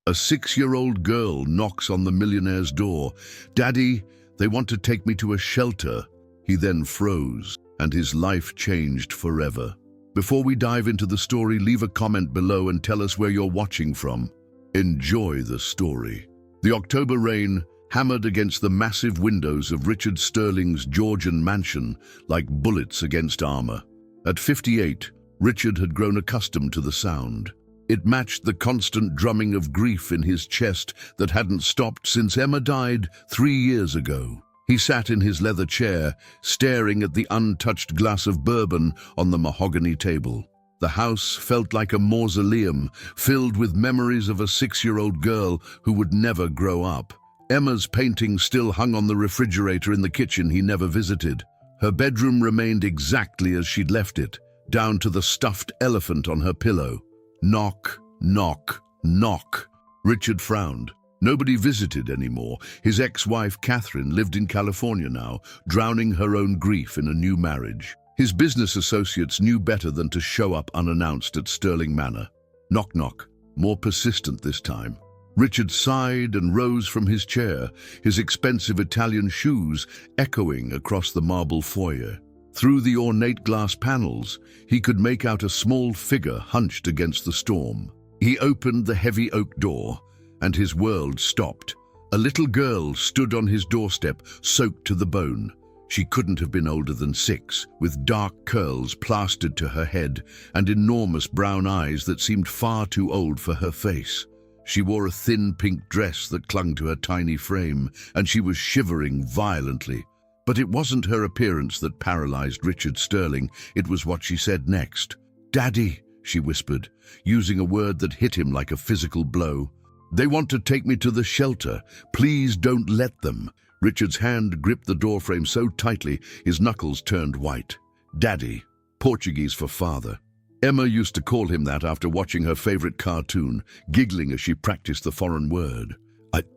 A 6-year-old girl knocks on the millionaire's door. "Daddy, they want to take me to a shelter." He then froze, and his life changed forever. Before we dive into the story, leave a comment below and tell us where you're watching from. Enjoy the story. The October rain hammered against the massive windows of Richard Sterling's Georgian mansion like bullets against armor. At 58, Richard had grown accustomed to the sound. It matched the constant drumming of grief in his chest that hadn't stopped since Emma died 3 years ago. He sat in his leather chair, staring at the untouched glass of bourbon on the mahogany table. The house felt like a mausoleum, filled with memories of a 6-year-old girl who would never grow up. Emma's painting still hung on the refrigerator in the kitchen he never visited. Her bedroom remained exactly as she'd left it, down to the stuffed elephant on her pillow. Knock, knock, knock. Richard frowned. Nobody visited anymore. His ex-wife, Catherine, lived in California now, drowning her own grief in a new marriage. His business associates knew better than to show up unannounced at Sterling Manor. Knock, knock. More persistent this time. Richard sighed and rose from his chair, his expensive Italian shoes echoing across the marble foyer. Through the ornate glass panels, he could make out a small figure hunched against the storm. He opened the heavy oak door, and his world stopped. A little girl stood on his doorstep, soaked to the bone. She couldn't have been older than 6, with dark curls plastered to her head and enormous brown eyes that seemed far too old for her face. She wore a thin pink dress that clung to her tiny frame, and she was shivering violently. But it wasn't her appearance that paralyzed Richard Sterling, it was what she said next. "Daddy," she whispered, using a word that hit him like a physical blow. "They want to take me to the shelter. Please don't let them." Richard's hand gripped the doorframe so tightly his knuckles turned white. Daddy, Portuguese for father. Emma used to call him that after watching her favorite cartoon, giggling as she practiced the foreign word.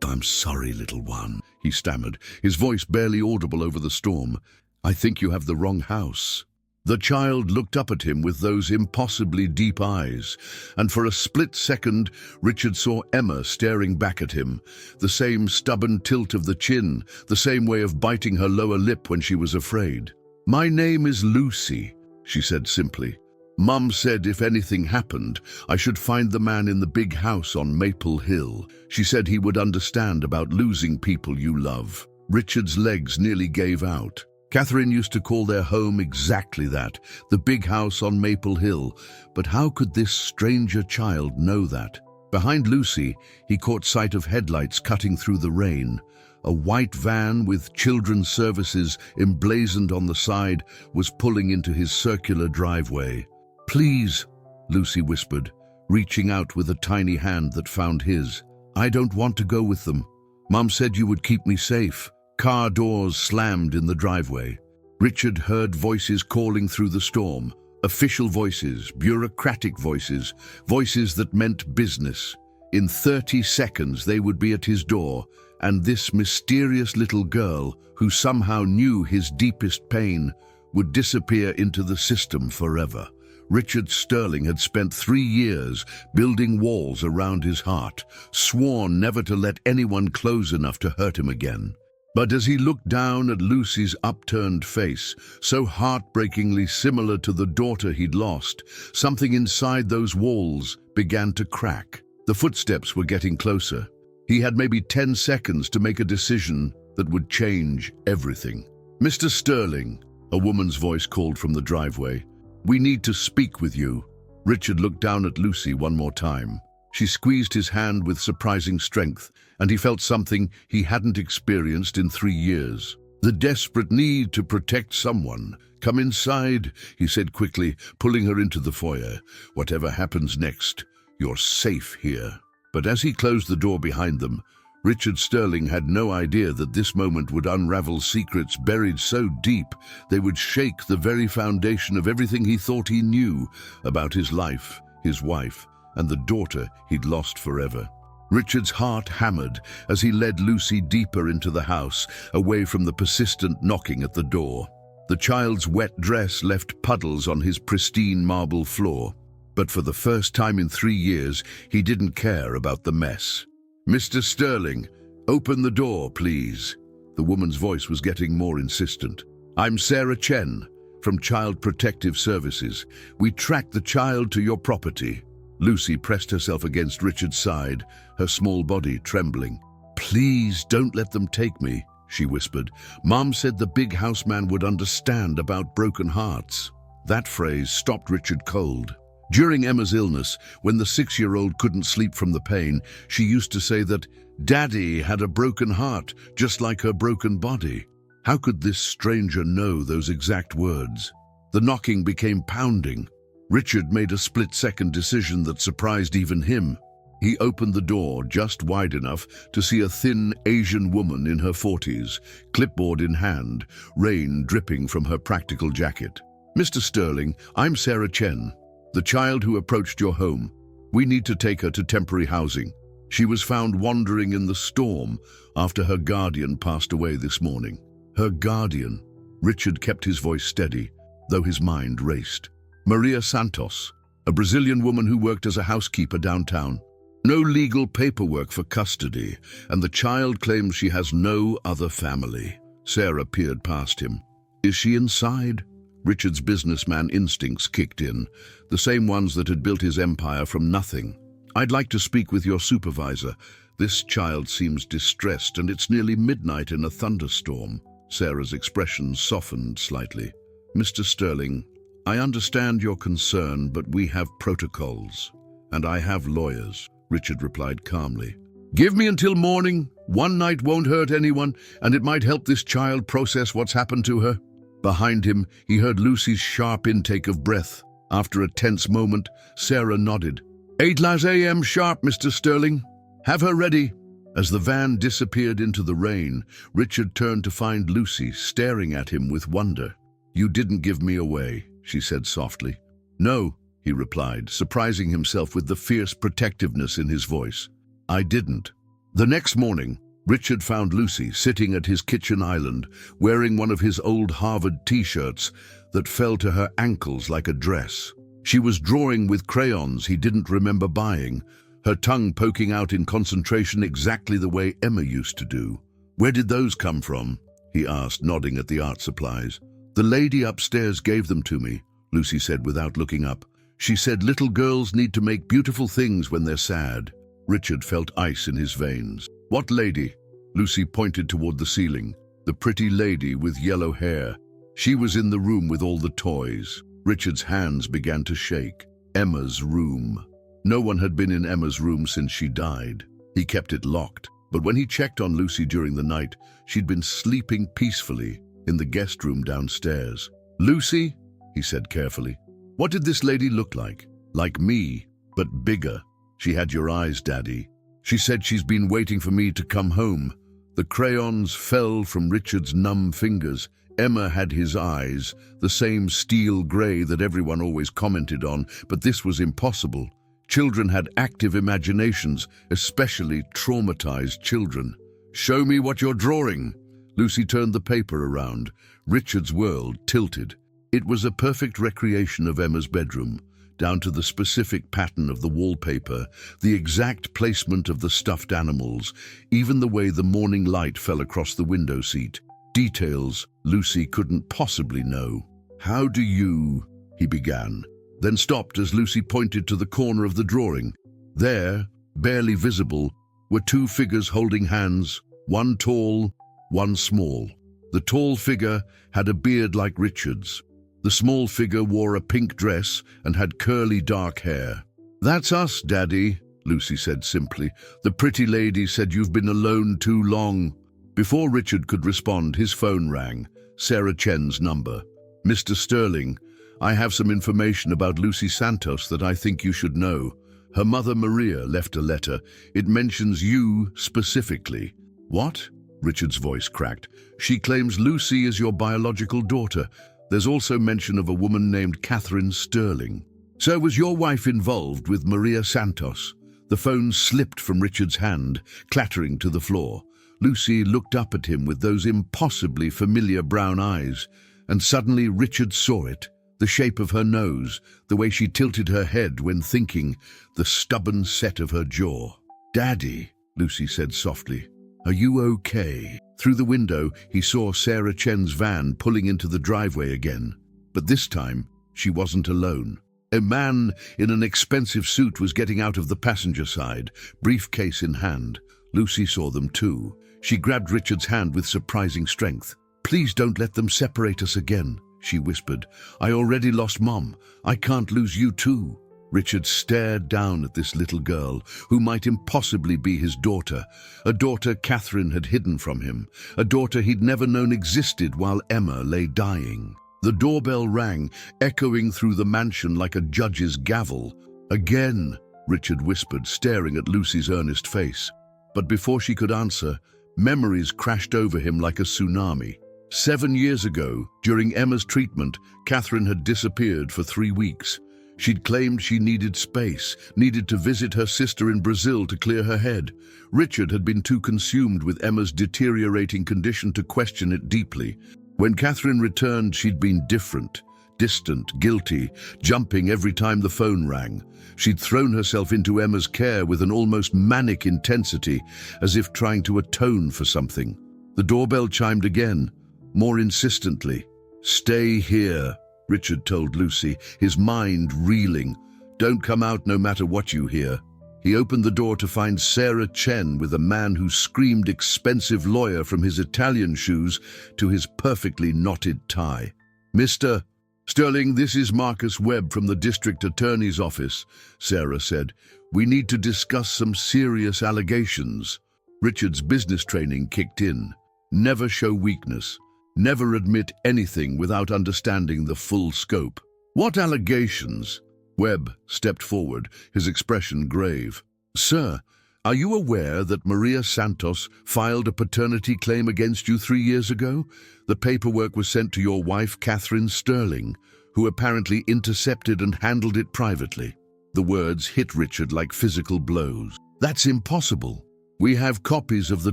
I'm sorry, little one," he stammered, his voice barely audible over the storm. "I think you have the wrong house." The child looked up at him with those impossibly deep eyes, and for a split second, Richard saw Emma staring back at him, the same stubborn tilt of the chin, the same way of biting her lower lip when she was afraid. "My name is Lucy," she said simply. "Mum said if anything happened, I should find the man in the big house on Maple Hill. She said he would understand about losing people you love." Richard's legs nearly gave out. Catherine used to call their home exactly that, the big house on Maple Hill. But how could this stranger child know that? Behind Lucy, he caught sight of headlights cutting through the rain. A white van with children's services emblazoned on the side was pulling into his circular driveway. "Please," Lucy whispered, reaching out with a tiny hand that found his. "I don't want to go with them. Mum said you would keep me safe." Car doors slammed in the driveway. Richard heard voices calling through the storm. Official voices, bureaucratic voices, voices that meant business. In 30 seconds they would be at his door, and this mysterious little girl, who somehow knew his deepest pain, would disappear into the system forever. Richard Sterling had spent 3 years building walls around his heart, sworn never to let anyone close enough to hurt him again. But as he looked down at Lucy's upturned face, so heartbreakingly similar to the daughter he'd lost, something inside those walls began to crack. The footsteps were getting closer. He had maybe 10 seconds to make a decision that would change everything. "Mr. Sterling," a woman's voice called from the driveway. "We need to speak with you." Richard looked down at Lucy one more time. She squeezed his hand with surprising strength, and he felt something he hadn't experienced in 3 years. The desperate need to protect someone. "Come inside," he said quickly, pulling her into the foyer. "Whatever happens next, you're safe here." But as he closed the door behind them, Richard Sterling had no idea that this moment would unravel secrets buried so deep they would shake the very foundation of everything he thought he knew about his life, his wife, and the daughter he'd lost forever. Richard's heart hammered as he led Lucy deeper into the house, away from the persistent knocking at the door. The child's wet dress left puddles on his pristine marble floor. But for the first time in 3 years, he didn't care about the mess. "Mr. Sterling, open the door, please." The woman's voice was getting more insistent. "I'm Sarah Chen, from Child Protective Services. We tracked the child to your property." Lucy pressed herself against Richard's side, her small body trembling. "Please don't let them take me," she whispered. "Mom said the big houseman would understand about broken hearts." That phrase stopped Richard cold. During Emma's illness, when the 6-year-old couldn't sleep from the pain, she used to say that Daddy had a broken heart, just like her broken body. How could this stranger know those exact words? The knocking became pounding. Richard made a split-second decision that surprised even him. He opened the door just wide enough to see a thin Asian woman in her 40s, clipboard in hand, rain dripping from her practical jacket. "Mr. Sterling, I'm Sarah Chen, the child who approached your home. We need to take her to temporary housing. She was found wandering in the storm after her guardian passed away this morning." Her guardian. Richard kept his voice steady, though his mind raced. "Maria Santos, a Brazilian woman who worked as a housekeeper downtown. No legal paperwork for custody, and the child claims she has no other family." Sarah peered past him. "Is she inside?" Richard's businessman instincts kicked in, the same ones that had built his empire from nothing. "I'd like to speak with your supervisor. This child seems distressed, and it's nearly midnight in a thunderstorm." Sarah's expression softened slightly. "Mr. Sterling, I understand your concern, but we have protocols, and I have lawyers," Richard replied calmly. "Give me until morning. One night won't hurt anyone, and it might help this child process what's happened to her." Behind him, he heard Lucy's sharp intake of breath. After a tense moment, Sarah nodded. 8 a.m. sharp, Mr. Sterling. Have her ready." As the van disappeared into the rain, Richard turned to find Lucy staring at him with wonder. "You didn't give me away," she said softly. "No," he replied, surprising himself with the fierce protectiveness in his voice. "I didn't." The next morning, Richard found Lucy sitting at his kitchen island, wearing one of his old Harvard t-shirts that fell to her ankles like a dress. She was drawing with crayons he didn't remember buying, her tongue poking out in concentration exactly the way Emma used to do. "Where did those come from?" he asked, nodding at the art supplies. "The lady upstairs gave them to me," Lucy said without looking up. "She said little girls need to make beautiful things when they're sad." Richard felt ice in his veins. "What lady?" Lucy pointed toward the ceiling. "The pretty lady with yellow hair. She was in the room with all the toys." Richard's hands began to shake. Emma's room. No one had been in Emma's room since she died. He kept it locked, but when he checked on Lucy during the night, she'd been sleeping peacefully in the guest room downstairs. "Lucy," he said carefully, "what did this lady look like?" "Like me, but bigger. She had your eyes, Daddy. She said she's been waiting for me to come home." The crayons fell from Richard's numb fingers. Emma had his eyes, the same steel grey that everyone always commented on, but this was impossible. Children had active imaginations, especially traumatized children. "Show me what you're drawing." Lucy turned the paper around. Richard's world tilted. It was a perfect recreation of Emma's bedroom, down to the specific pattern of the wallpaper, the exact placement of the stuffed animals, even the way the morning light fell across the window seat. Details Lucy couldn't possibly know. "How do you—" he began, then stopped as Lucy pointed to the corner of the drawing. There, barely visible, were 2 figures holding hands, one tall, one small. The tall figure had a beard like Richard's. The small figure wore a pink dress and had curly dark hair. "That's us, Daddy," Lucy said simply. "The pretty lady said you've been alone too long." Before Richard could respond, his phone rang. Sarah Chen's number. "Mr. Sterling, I have some information about Lucy Santos that I think you should know. Her mother Maria left a letter. It mentions you specifically." "What?" Richard's voice cracked. "She claims Lucy is your biological daughter. There's also mention of a woman named Catherine Sterling. So was your wife involved with Maria Santos?" The phone slipped from Richard's hand, clattering to the floor. Lucy looked up at him with those impossibly familiar brown eyes, and suddenly Richard saw it. The shape of her nose, the way she tilted her head when thinking, the stubborn set of her jaw. "Daddy," Lucy said softly, "are you okay?" Through the window, he saw Sarah Chen's van pulling into the driveway again. But this time, she wasn't alone. A man in an expensive suit was getting out of the passenger side, briefcase in hand. Lucy saw them too. She grabbed Richard's hand with surprising strength. "Please don't let them separate us again," she whispered. "I already lost Mom. I can't lose you too." Richard stared down at this little girl, who might impossibly be his daughter, a daughter Catherine had hidden from him, a daughter he'd never known existed while Emma lay dying. The doorbell rang, echoing through the mansion like a judge's gavel. "Again," Richard whispered, staring at Lucy's earnest face. But before she could answer, memories crashed over him like a tsunami. 7 years ago, during Emma's treatment, Catherine had disappeared for 3 weeks. She'd claimed she needed space, needed to visit her sister in Brazil to clear her head. Richard had been too consumed with Emma's deteriorating condition to question it deeply. When Catherine returned, she'd been different, distant, guilty, jumping every time the phone rang. She'd thrown herself into Emma's care with an almost manic intensity, as if trying to atone for something. The doorbell chimed again, more insistently. "Stay here," Richard told Lucy, his mind reeling. "Don't come out no matter what you hear." He opened the door to find Sarah Chen with a man who screamed expensive lawyer from his Italian shoes to his perfectly knotted tie. "Mr. Sterling, this is Marcus Webb from the district attorney's office," Sarah said. "We need to discuss some serious allegations." Richard's business training kicked in. Never show weakness. Never admit anything without understanding the full scope. "What allegations?" Webb stepped forward, his expression grave. "Sir, are you aware that Maria Santos filed a paternity claim against you 3 years ago? The paperwork was sent to your wife, Catherine Sterling, who apparently intercepted and handled it privately." The words hit Richard like physical blows. "That's impossible. We have copies of the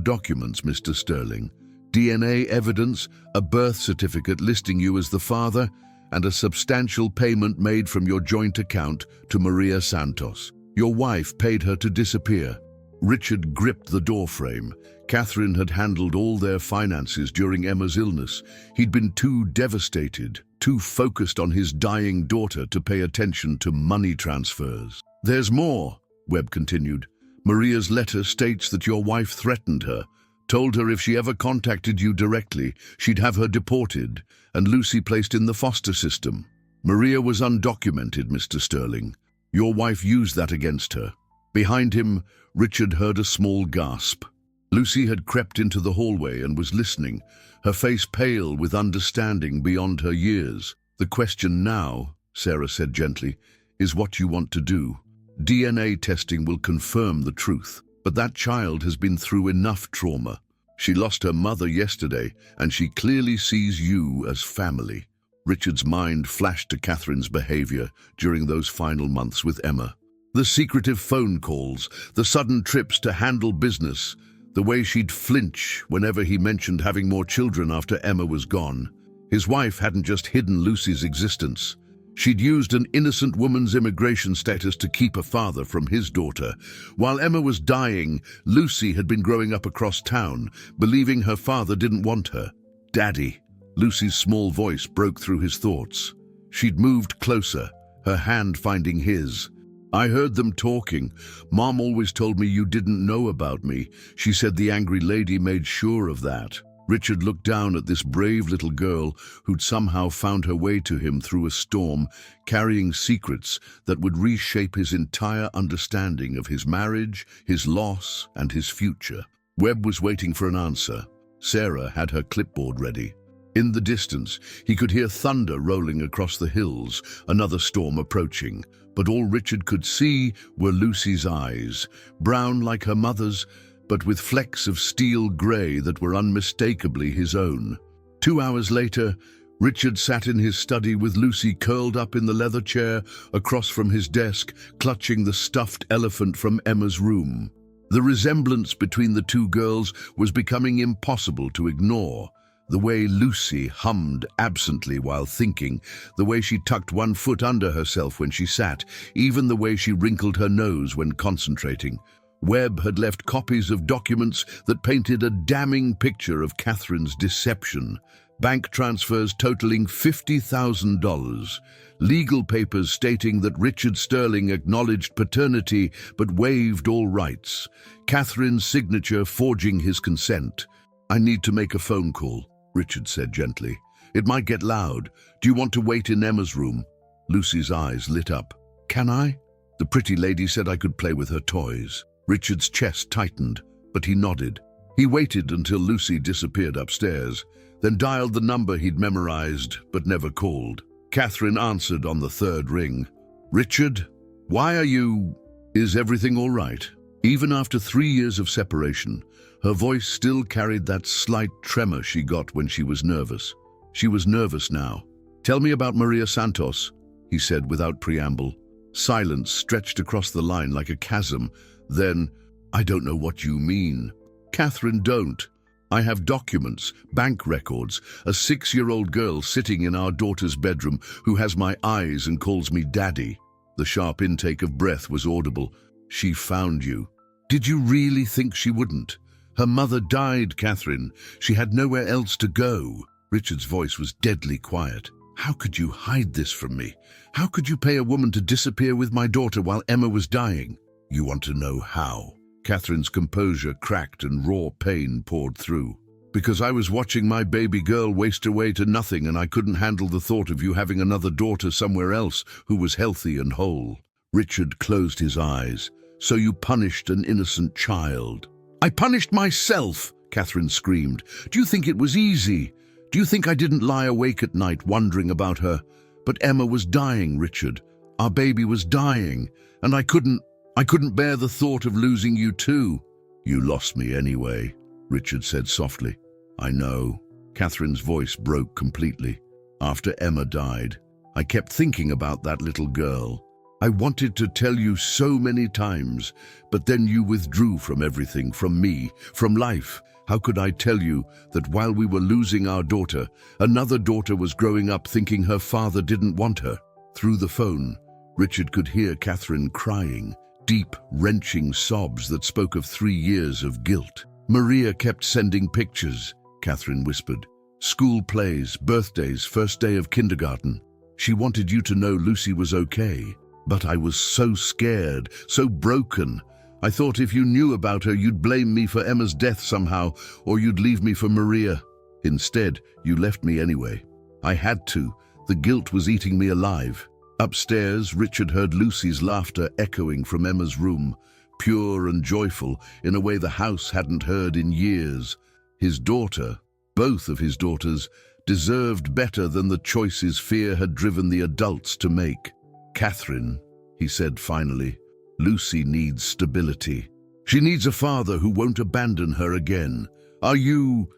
documents, Mr. Sterling. DNA evidence, a birth certificate listing you as the father, and a substantial payment made from your joint account to Maria Santos. Your wife paid her to disappear." Richard gripped the doorframe. Catherine had handled all their finances during Emma's illness. He'd been too devastated, too focused on his dying daughter to pay attention to money transfers. "There's more," Webb continued. "Maria's letter states that your wife threatened her, told her if she ever contacted you directly, she'd have her deported, and Lucy placed in the foster system. Maria was undocumented, Mr. Sterling. Your wife used that against her." Behind him, Richard heard a small gasp. Lucy had crept into the hallway and was listening, her face pale with understanding beyond her years. "The question now," Sarah said gently, "is what you want to do. DNA testing will confirm the truth. But that child has been through enough trauma. She lost her mother yesterday, and she clearly sees you as family." Richard's mind flashed to Catherine's behavior during those final months with Emma. The secretive phone calls, the sudden trips to handle business, the way she'd flinch whenever he mentioned having more children after Emma was gone. His wife hadn't just hidden Lucy's existence. She'd used an innocent woman's immigration status to keep a father from his daughter. While Emma was dying, Lucy had been growing up across town, believing her father didn't want her. "Daddy." Lucy's small voice broke through his thoughts. She'd moved closer, her hand finding his. "I heard them talking. Mom always told me you didn't know about me. She said the angry lady made sure of that." Richard looked down at this brave little girl who'd somehow found her way to him through a storm, carrying secrets that would reshape his entire understanding of his marriage, his loss, and his future. Webb was waiting for an answer. Sarah had her clipboard ready. In the distance, he could hear thunder rolling across the hills, another storm approaching. But all Richard could see were Lucy's eyes, brown like her mother's, but with flecks of steel grey that were unmistakably his own. 2 hours later, Richard sat in his study with Lucy curled up in the leather chair across from his desk, clutching the stuffed elephant from Emma's room. The resemblance between the two girls was becoming impossible to ignore. The way Lucy hummed absently while thinking, the way she tucked one foot under herself when she sat, even the way she wrinkled her nose when concentrating. Webb had left copies of documents that painted a damning picture of Catherine's deception. Bank transfers totaling $50,000. Legal papers stating that Richard Sterling acknowledged paternity but waived all rights. Catherine's signature forging his consent. "I need to make a phone call," Richard said gently. "It might get loud. Do you want to wait in Emma's room?" Lucy's eyes lit up. "Can I?" The pretty lady said I could play with her toys. Richard's chest tightened, but he nodded. He waited until Lucy disappeared upstairs, then dialed the number he'd memorized but never called. Catherine answered on the third ring. "Richard, why are you... Is everything all right?" Even after 3 years of separation, her voice still carried that slight tremor she got when she was nervous. She was nervous now. "Tell me about Maria Santos," he said without preamble. Silence stretched across the line like a chasm. Then, "I don't know what you mean." "Catherine, don't. I have documents, bank records, a 6-year-old girl sitting in our daughter's bedroom who has my eyes and calls me daddy." The sharp intake of breath was audible. "She found you. Did you really think she wouldn't? Her mother died, Catherine. She had nowhere else to go." Richard's voice was deadly quiet. "How could you hide this from me? How could you pay a woman to disappear with my daughter while Emma was dying?" "You want to know how?" Catherine's composure cracked and raw pain poured through. "Because I was watching my baby girl waste away to nothing, and I couldn't handle the thought of you having another daughter somewhere else who was healthy and whole." Richard closed his eyes. "So you punished an innocent child?" "I punished myself," Catherine screamed. "Do you think it was easy? Do you think I didn't lie awake at night wondering about her? But Emma was dying, Richard. Our baby was dying, and I couldn't bear the thought of losing you too." "You lost me anyway," Richard said softly. "I know." Catherine's voice broke completely. "After Emma died, I kept thinking about that little girl. I wanted to tell you so many times, but then you withdrew from everything, from me, from life. How could I tell you that while we were losing our daughter, another daughter was growing up thinking her father didn't want her?" Through the phone, Richard could hear Catherine crying, deep, wrenching sobs that spoke of 3 years of guilt. "Maria kept sending pictures," Catherine whispered. "School plays, birthdays, first day of kindergarten. She wanted you to know Lucy was okay. But I was so scared, so broken. I thought if you knew about her, you'd blame me for Emma's death somehow, or you'd leave me for Maria. Instead, you left me anyway. I had to. The guilt was eating me alive." Upstairs, Richard heard Lucy's laughter echoing from Emma's room, pure and joyful in a way the house hadn't heard in years. His daughter, both of his daughters, deserved better than the choices fear had driven the adults to make. "Catherine," he said finally, "Lucy needs stability. She needs a father who won't abandon her again. Are you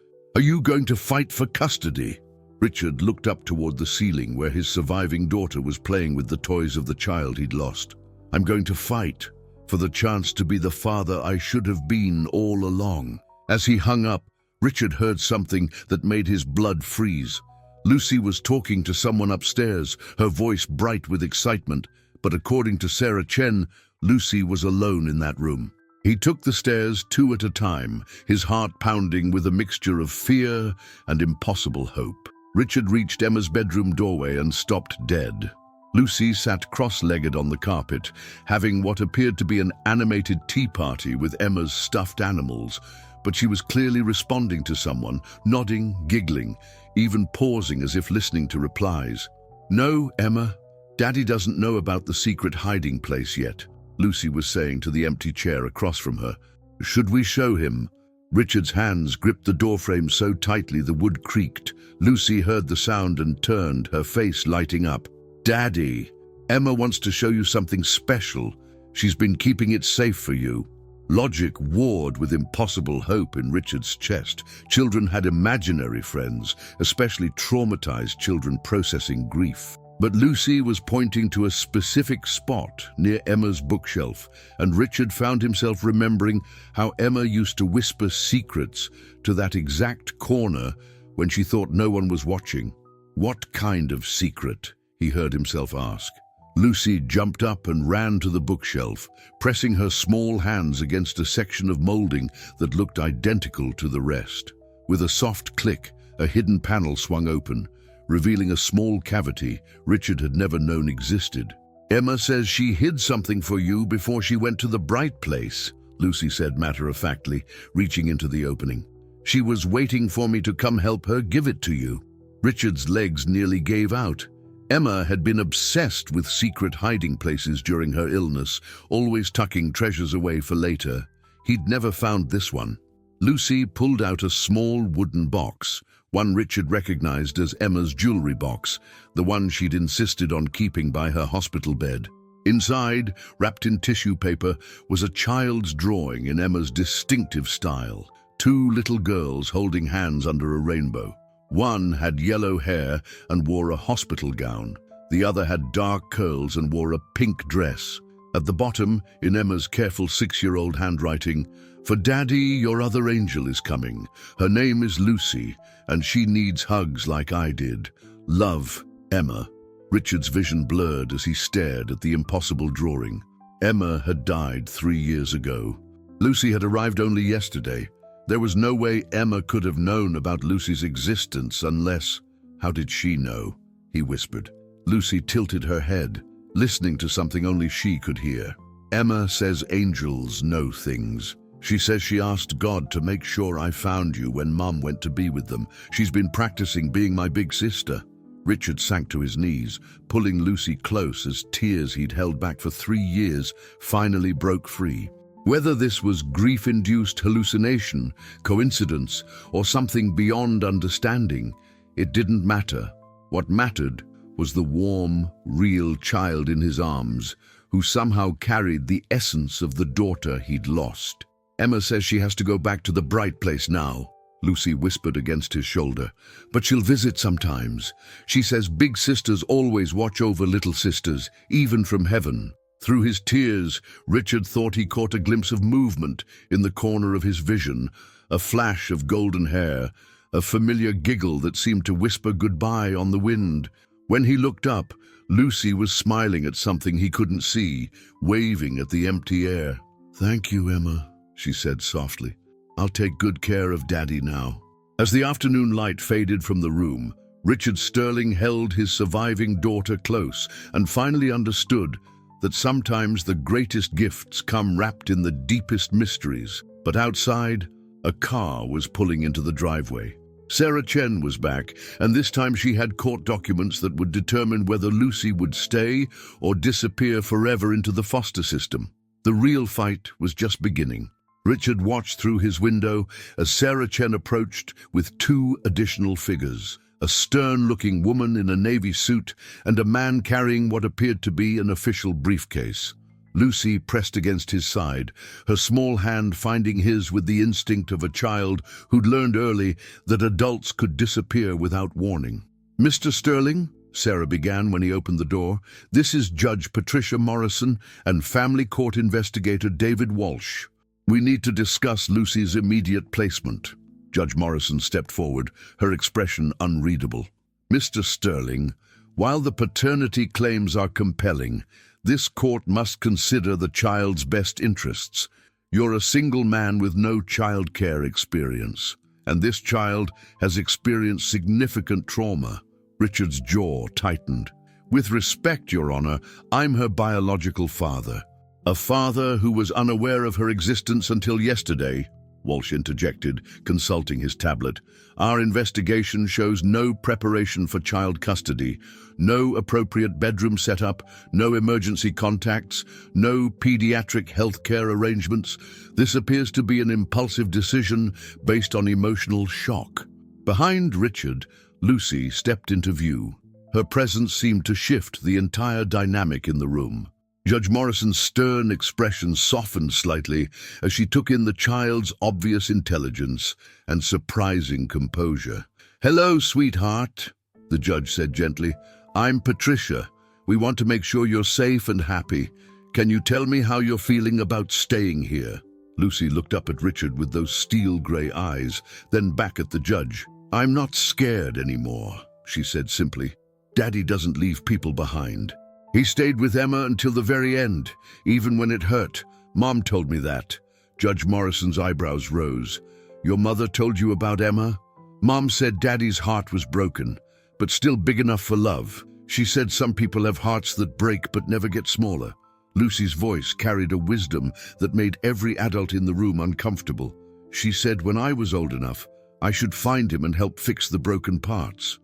going to fight for custody?" Richard looked up toward the ceiling where his surviving daughter was playing with the toys of the child he'd lost. "I'm going to fight for the chance to be the father I should have been all along." As he hung up, Richard heard something that made his blood freeze. Lucy was talking to someone upstairs, her voice bright with excitement, but according to Sarah Chen, Lucy was alone in that room. He took the stairs 2 at a time, his heart pounding with a mixture of fear and impossible hope. Richard reached Emma's bedroom doorway and stopped dead. Lucy sat cross-legged on the carpet, having what appeared to be an animated tea party with Emma's stuffed animals, but she was clearly responding to someone, nodding, giggling, even pausing as if listening to replies. "No, Emma, Daddy doesn't know about the secret hiding place yet," Lucy was saying to the empty chair across from her. "Should we show him?" Richard's hands gripped the doorframe so tightly the wood creaked. Lucy heard the sound and turned, her face lighting up. "Daddy, Emma wants to show you something special. She's been keeping it safe for you." Logic warred with impossible hope in Richard's chest. Children had imaginary friends, especially traumatized children processing grief. But Lucy was pointing to a specific spot near Emma's bookshelf, and Richard found himself remembering how Emma used to whisper secrets to that exact corner when she thought no one was watching. "What kind of secret?" he heard himself ask. Lucy jumped up and ran to the bookshelf, pressing her small hands against a section of molding that looked identical to the rest. With a soft click, a hidden panel swung open, revealing a small cavity Richard had never known existed. "Emma says she hid something for you before she went to the bright place," Lucy said matter-of-factly, reaching into the opening. "She was waiting for me to come help her give it to you." Richard's legs nearly gave out. Emma had been obsessed with secret hiding places during her illness, always tucking treasures away for later. He'd never found this one. Lucy pulled out a small wooden box, one Richard recognized as Emma's jewelry box, the one she'd insisted on keeping by her hospital bed. Inside, wrapped in tissue paper, was a child's drawing in Emma's distinctive style. Two little girls holding hands under a rainbow. One had yellow hair and wore a hospital gown. The other had dark curls and wore a pink dress. At the bottom, in Emma's careful 6-year-old handwriting, "For Daddy, your other angel is coming. Her name is Lucy, and she needs hugs like I did. Love, Emma." Richard's vision blurred as he stared at the impossible drawing. Emma had died 3 years ago. Lucy had arrived only yesterday. There was no way Emma could have known about Lucy's existence unless— How did she know? He whispered. Lucy tilted her head, listening to something only she could hear. "Emma says angels know things. She says she asked God to make sure I found you when Mum went to be with them. She's been practicing being my big sister." Richard sank to his knees, pulling Lucy close as tears he'd held back for 3 years finally broke free. Whether this was grief-induced hallucination, coincidence, or something beyond understanding, it didn't matter. What mattered was the warm, real child in his arms, who somehow carried the essence of the daughter he'd lost. "Emma says she has to go back to the bright place now," Lucy whispered against his shoulder. "But she'll visit sometimes. She says big sisters always watch over little sisters, even from heaven." Through his tears, Richard thought he caught a glimpse of movement in the corner of his vision, a flash of golden hair, a familiar giggle that seemed to whisper goodbye on the wind. When he looked up, Lucy was smiling at something he couldn't see, waving at the empty air. "Thank you, Emma," she said softly. "I'll take good care of Daddy now." As the afternoon light faded from the room, Richard Sterling held his surviving daughter close and finally understood that sometimes the greatest gifts come wrapped in the deepest mysteries. But outside, a car was pulling into the driveway. Sarah Chen was back, and this time she had court documents that would determine whether Lucy would stay or disappear forever into the foster system. The real fight was just beginning. Richard watched through his window as Sarah Chen approached with 2 additional figures. A stern-looking woman in a navy suit and a man carrying what appeared to be an official briefcase. Lucy pressed against his side, her small hand finding his with the instinct of a child who'd learned early that adults could disappear without warning. "Mr. Sterling," Sarah began when he opened the door, "this is Judge Patricia Morrison and Family Court Investigator David Walsh. We need to discuss Lucy's immediate placement." Judge Morrison stepped forward, her expression unreadable. "Mr. Sterling, while the paternity claims are compelling, this court must consider the child's best interests. You're a single man with no child care experience, and this child has experienced significant trauma." Richard's jaw tightened. "With respect, Your Honor, I'm her biological father. A father who was unaware of her existence until yesterday," Walsh interjected, consulting his tablet. "Our investigation shows no preparation for child custody, no appropriate bedroom setup, no emergency contacts, no pediatric health care arrangements. This appears to be an impulsive decision based on emotional shock." Behind Richard, Lucy stepped into view. Her presence seemed to shift the entire dynamic in the room. Judge Morrison's stern expression softened slightly as she took in the child's obvious intelligence and surprising composure. "Hello, sweetheart," the judge said gently. "I'm Patricia. We want to make sure you're safe and happy. Can you tell me how you're feeling about staying here?" Lucy looked up at Richard with those steel-gray eyes, then back at the judge. "I'm not scared anymore," she said simply. "Daddy doesn't leave people behind. He stayed with Emma until the very end, even when it hurt. Mom told me that." Judge Morrison's eyebrows rose. "Your mother told you about Emma?" "Mom said Daddy's heart was broken, but still big enough for love. She said some people have hearts that break but never get smaller." Lucy's voice carried a wisdom that made every adult in the room uncomfortable. "She said when I was old enough, I should find him and help fix the broken parts."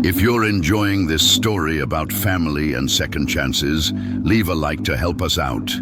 If you're enjoying this story about family and second chances, leave a like to help us out.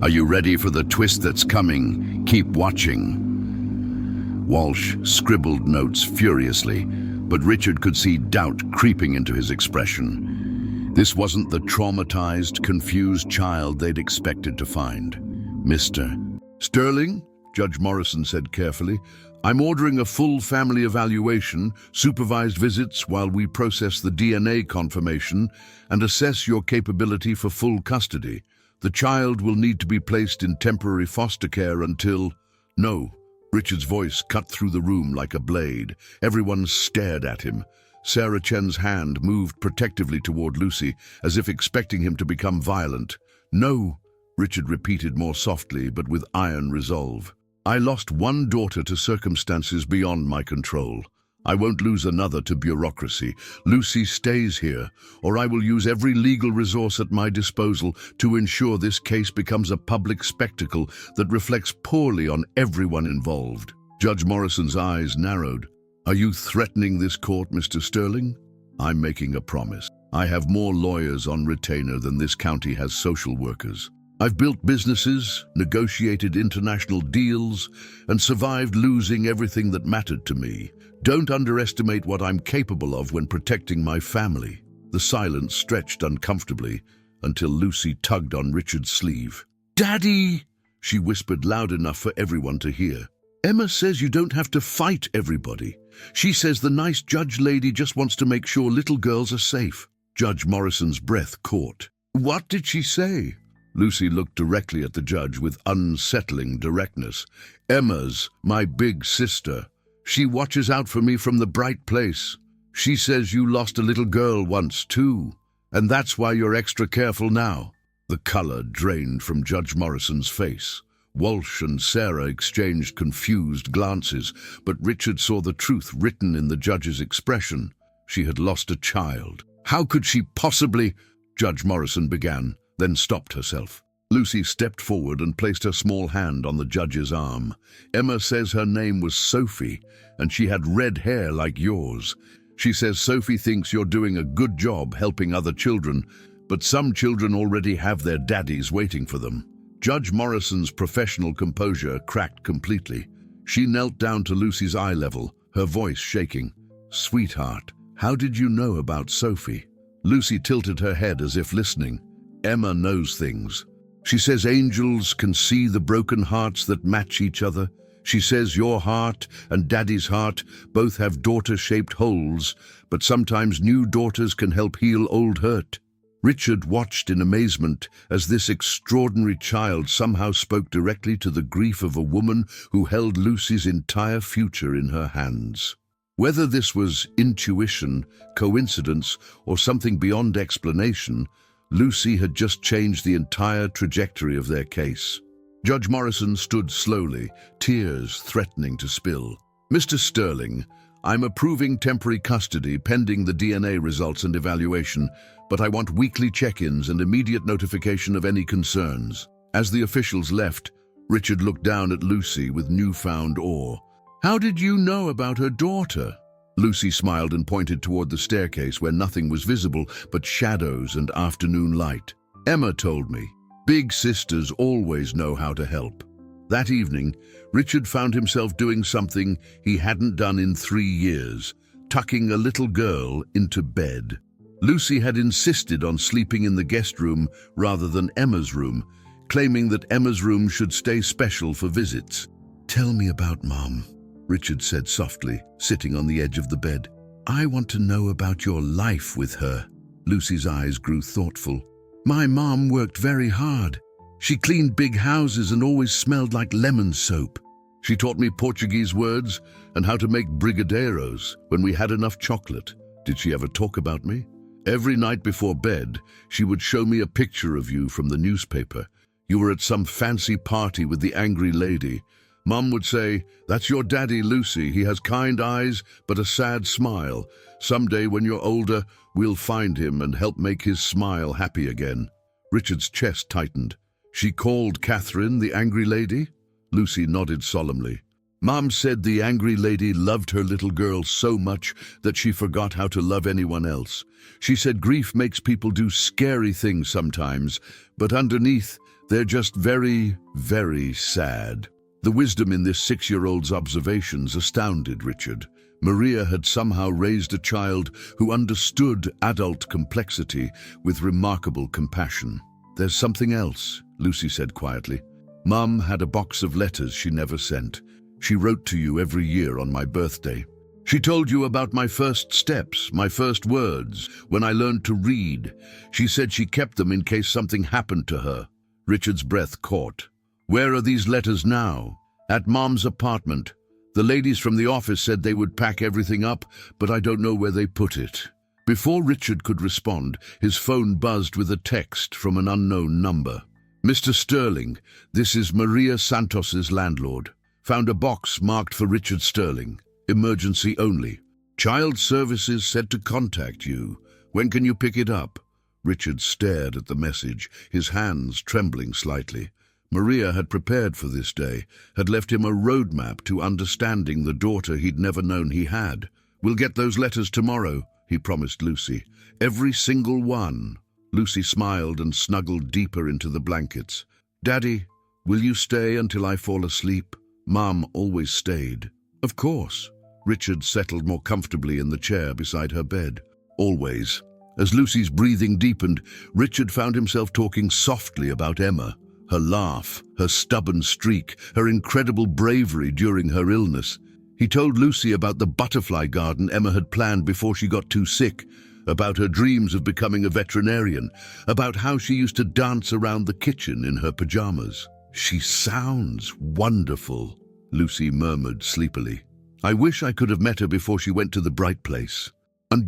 Are you ready for the twist that's coming? Keep watching. Walsh scribbled notes furiously, but Richard could see doubt creeping into his expression. This wasn't the traumatized, confused child they'd expected to find. "Mr. Sterling," Judge Morrison said carefully, "I'm ordering a full family evaluation, supervised visits while we process the DNA confirmation and assess your capability for full custody. The child will need to be placed in temporary foster care until—" "No." Richard's voice cut through the room like a blade. Everyone stared at him. Sarah Chen's hand moved protectively toward Lucy, as if expecting him to become violent. "No," Richard repeated more softly, but with iron resolve. "I lost one daughter to circumstances beyond my control. I won't lose another to bureaucracy. Lucy stays here, or I will use every legal resource at my disposal to ensure this case becomes a public spectacle that reflects poorly on everyone involved." Judge Morrison's eyes narrowed. "Are you threatening this court, Mr. Sterling?" "I'm making a promise. I have more lawyers on retainer than this county has social workers. I've built businesses, negotiated international deals, and survived losing everything that mattered to me. Don't underestimate what I'm capable of when protecting my family." The silence stretched uncomfortably until Lucy tugged on Richard's sleeve. "Daddy!" she whispered loud enough for everyone to hear. "Emma says you don't have to fight everybody. She says the nice judge lady just wants to make sure little girls are safe." Judge Morrison's breath caught. "What did she say?" Lucy looked directly at the judge with unsettling directness. "Emma's my big sister. She watches out for me from the bright place. She says you lost a little girl once too, and that's why you're extra careful now." The color drained from Judge Morrison's face. Walsh and Sarah exchanged confused glances, but Richard saw the truth written in the judge's expression. She had lost a child. "How could she possibly—" Judge Morrison began, then stopped herself. Lucy stepped forward and placed her small hand on the judge's arm. "Emma says her name was Sophie, and she had red hair like yours. She says Sophie thinks you're doing a good job helping other children, but some children already have their daddies waiting for them." Judge Morrison's professional composure cracked completely. She knelt down to Lucy's eye level, her voice shaking. "Sweetheart, how did you know about Sophie?" Lucy tilted her head as if listening. "Emma knows things. She says angels can see the broken hearts that match each other. She says your heart and Daddy's heart both have daughter-shaped holes, but sometimes new daughters can help heal old hurt." Richard watched in amazement as this extraordinary child somehow spoke directly to the grief of a woman who held Lucy's entire future in her hands. Whether this was intuition, coincidence, or something beyond explanation, Lucy had just changed the entire trajectory of their case. Judge Morrison stood slowly, tears threatening to spill. "Mr. Sterling, I'm approving temporary custody pending the DNA results and evaluation, but I want weekly check-ins and immediate notification of any concerns." As the officials left, Richard looked down at Lucy with newfound awe. "How did you know about her daughter?" Lucy smiled and pointed toward the staircase where nothing was visible but shadows and afternoon light. "Emma told me. Big sisters always know how to help." That evening, Richard found himself doing something he hadn't done in 3 years, tucking a little girl into bed. Lucy had insisted on sleeping in the guest room rather than Emma's room, claiming that Emma's room should stay special for visits. "Tell me about Mom," Richard said softly, sitting on the edge of the bed. "I want to know about your life with her." Lucy's eyes grew thoughtful. "My mom worked very hard. She cleaned big houses and always smelled like lemon soap. She taught me Portuguese words and how to make brigadeiros when we had enough chocolate. Did she ever talk about me? Every night before bed, she would show me a picture of you from the newspaper. You were at some fancy party with the angry lady. Mum would say, "That's your daddy, Lucy. He has kind eyes, but a sad smile. Someday when you're older, we'll find him and help make his smile happy again." Richard's chest tightened. She called Catherine the angry lady? Lucy nodded solemnly. Mom said the angry lady loved her little girl so much that she forgot how to love anyone else. She said grief makes people do scary things sometimes, but underneath, they're just very, very sad. The wisdom in this 6-year-old's observations astounded Richard. Maria had somehow raised a child who understood adult complexity with remarkable compassion. "There's something else," Lucy said quietly. "Mum had a box of letters she never sent. She wrote to you every year on my birthday. She told you about my first steps, my first words, when I learned to read. She said she kept them in case something happened to her." Richard's breath caught. "Where are these letters now?" "At Mom's apartment. The ladies from the office said they would pack everything up, but I don't know where they put it." Before Richard could respond, his phone buzzed with a text from an unknown number. "Mr. Sterling, this is Maria Santos's landlord. Found a box marked for Richard Sterling. Emergency only. Child Services said to contact you. When can you pick it up?" Richard stared at the message, his hands trembling slightly. Maria had prepared for this day, had left him a roadmap to understanding the daughter he'd never known he had. "We'll get those letters tomorrow," he promised Lucy. "Every single one." Lucy smiled and snuggled deeper into the blankets. "Daddy, will you stay until I fall asleep?" Mom always stayed. "Of course." Richard settled more comfortably in the chair beside her bed. "Always." As Lucy's breathing deepened, Richard found himself talking softly about Emma. Her laugh, her stubborn streak, her incredible bravery during her illness. He told Lucy about the butterfly garden Emma had planned before she got too sick, about her dreams of becoming a veterinarian, about how she used to dance around the kitchen in her pajamas. "She sounds wonderful," Lucy murmured sleepily. "I wish I could have met her before she went to the bright place." "And